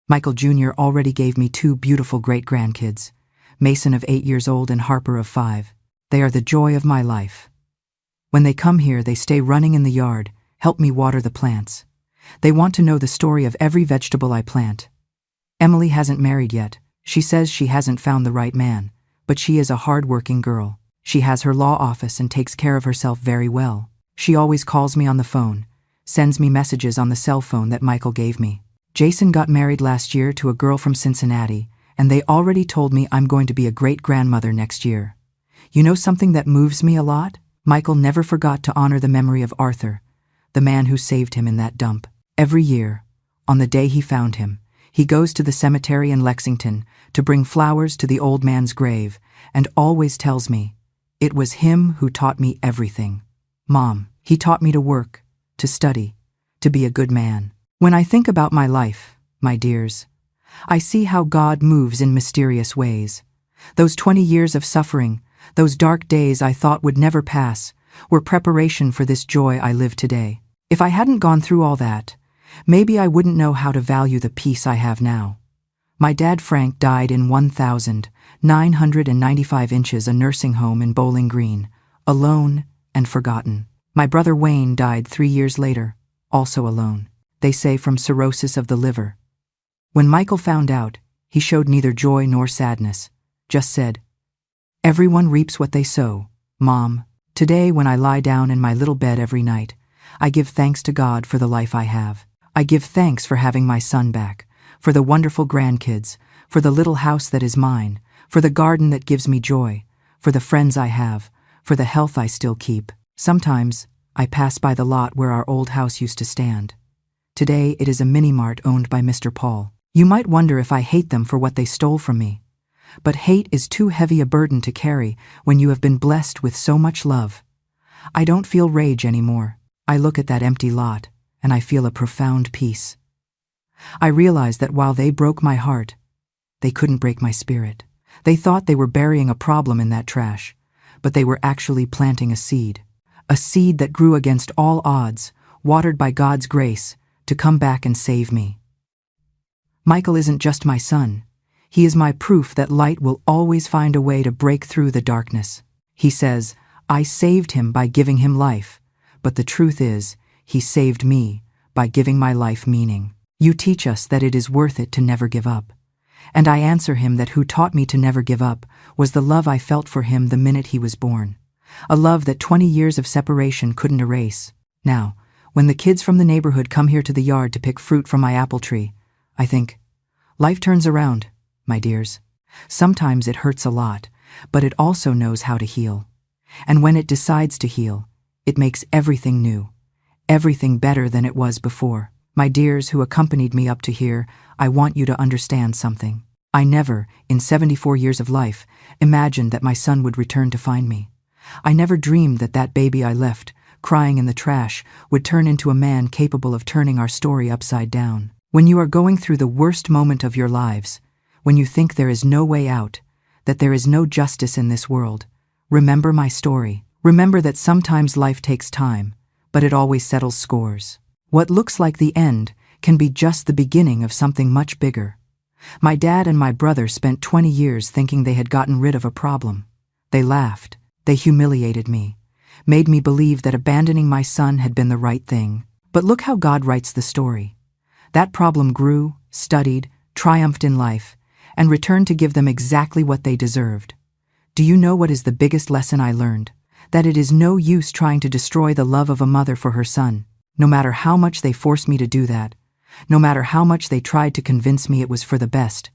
Michael Jr. already gave me 2 beautiful great-grandkids, Mason of 8 years old and Harper of 5. They are the joy of my life. When they come here, they stay running in the yard, help me water the plants. They want to know the story of every vegetable I plant. Emily hasn't married yet. She says she hasn't found the right man, but she is a hard-working girl. She has her law office and takes care of herself very well. She always calls me on the phone, sends me messages on the cell phone that Michael gave me. Jason got married last year to a girl from Cincinnati, and they already told me I'm going to be a great-grandmother next year. You know something that moves me a lot? Michael never forgot to honor the memory of Arthur, the man who saved him in that dump. Every year, on the day he found him, he goes to the cemetery in Lexington to bring flowers to the old man's grave and always tells me, "It was him who taught me everything. Mom, he taught me to work, to study, to be a good man." When I think about my life, my dears, I see how God moves in mysterious ways. Those 20 years of suffering, those dark days I thought would never pass, were preparation for this joy I live today. If I hadn't gone through all that, maybe I wouldn't know how to value the peace I have now. My dad Frank died in 1,995 inches, a nursing home in Bowling Green, alone and forgotten. My brother Wayne died 3 years later, also alone. They say from cirrhosis of the liver. When Michael found out, he showed neither joy nor sadness, just said, "Everyone reaps what they sow, Mom." Today, when I lie down in my little bed every night, I give thanks to God for the life I have. I give thanks for having my son back, for the wonderful grandkids, for the little house that is mine, for the garden that gives me joy, for the friends I have, for the health I still keep. Sometimes, I pass by the lot where our old house used to stand. Today, it is a mini-mart owned by Mr. Paul. You might wonder if I hate them for what they stole from me. But hate is too heavy a burden to carry when you have been blessed with so much love. I don't feel rage anymore. I look at that empty lot, and I feel a profound peace. I realize that while they broke my heart, they couldn't break my spirit. They thought they were burying a problem in that trash, but they were actually planting a seed that grew against all odds, watered by God's grace, to come back and save me. Michael isn't just my son. He is my proof that light will always find a way to break through the darkness. He says, "I saved him by giving him life," but the truth is, he saved me by giving my life meaning. You teach us that it is worth it to never give up. And I answer him that who taught me to never give up was the love I felt for him the minute he was born. A love that 20 years of separation couldn't erase. Now, when the kids from the neighborhood come here to the yard to pick fruit from my apple tree, I think, life turns around, my dears. Sometimes it hurts a lot, but it also knows how to heal. And when it decides to heal, it makes everything new, everything better than it was before. My dears who accompanied me up to here, I want you to understand something. I never, in 74 years of life, imagined that my son would return to find me. I never dreamed that that baby I left, crying in the trash, would turn into a man capable of turning our story upside down. When you are going through the worst moment of your lives, when you think there is no way out, that there is no justice in this world, Remember my story. Remember that sometimes life takes time, but it always settles scores. What looks like the end can be just the beginning of something much bigger. My dad and my brother spent 20 years thinking they had gotten rid of a problem. They laughed. They humiliated me, made me believe that abandoning my son had been the right thing. But look how God writes the story. That problem grew, studied, triumphed in life, and returned to give them exactly what they deserved. Do you know what is the biggest lesson I learned? That it is no use trying to destroy the love of a mother for her son, no matter how much they forced me to do that, no matter how much they tried to convince me it was for the best.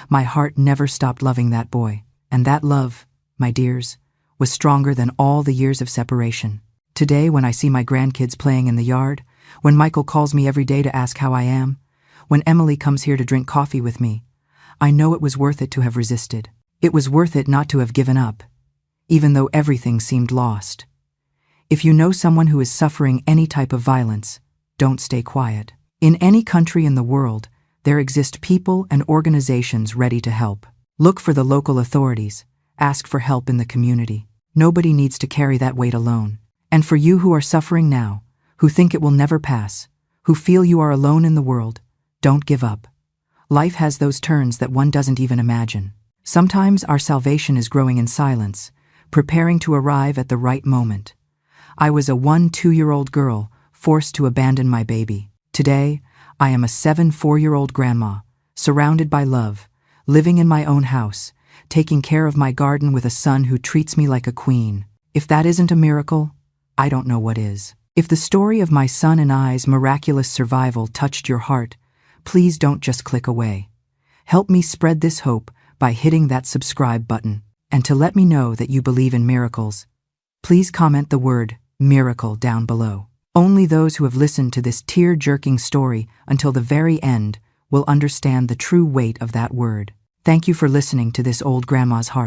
My heart never stopped loving that boy, and that love, my dears, was stronger than all the years of separation. Today, when I see my grandkids playing in the yard, when Michael calls me every day to ask how I am, when Emily comes here to drink coffee with me, I know it was worth it to have resisted. It was worth it not to have given up, even though everything seemed lost. If you know someone who is suffering any type of violence, don't stay quiet. In any country in the world, there exist people and organizations ready to help. Look for the local authorities. Ask for help in the community. Nobody needs to carry that weight alone. And for you who are suffering now, who think it will never pass, who feel you are alone in the world, don't give up. Life has those turns that one doesn't even imagine. Sometimes our salvation is growing in silence, preparing to arrive at the right moment. I was a 2-year-old girl forced to abandon my baby. Today, I am a 4-year-old grandma, surrounded by love, living in my own house, taking care of my garden with a son who treats me like a queen. If that isn't a miracle, I don't know what is. If the story of my son and I's miraculous survival touched your heart, please don't just click away. Help me spread this hope by hitting that subscribe button. And to let me know that you believe in miracles, please comment the word miracle down below. Only those who have listened to this tear-jerking story until the very end will understand the true weight of that word. Thank you for listening to this old grandma's heart.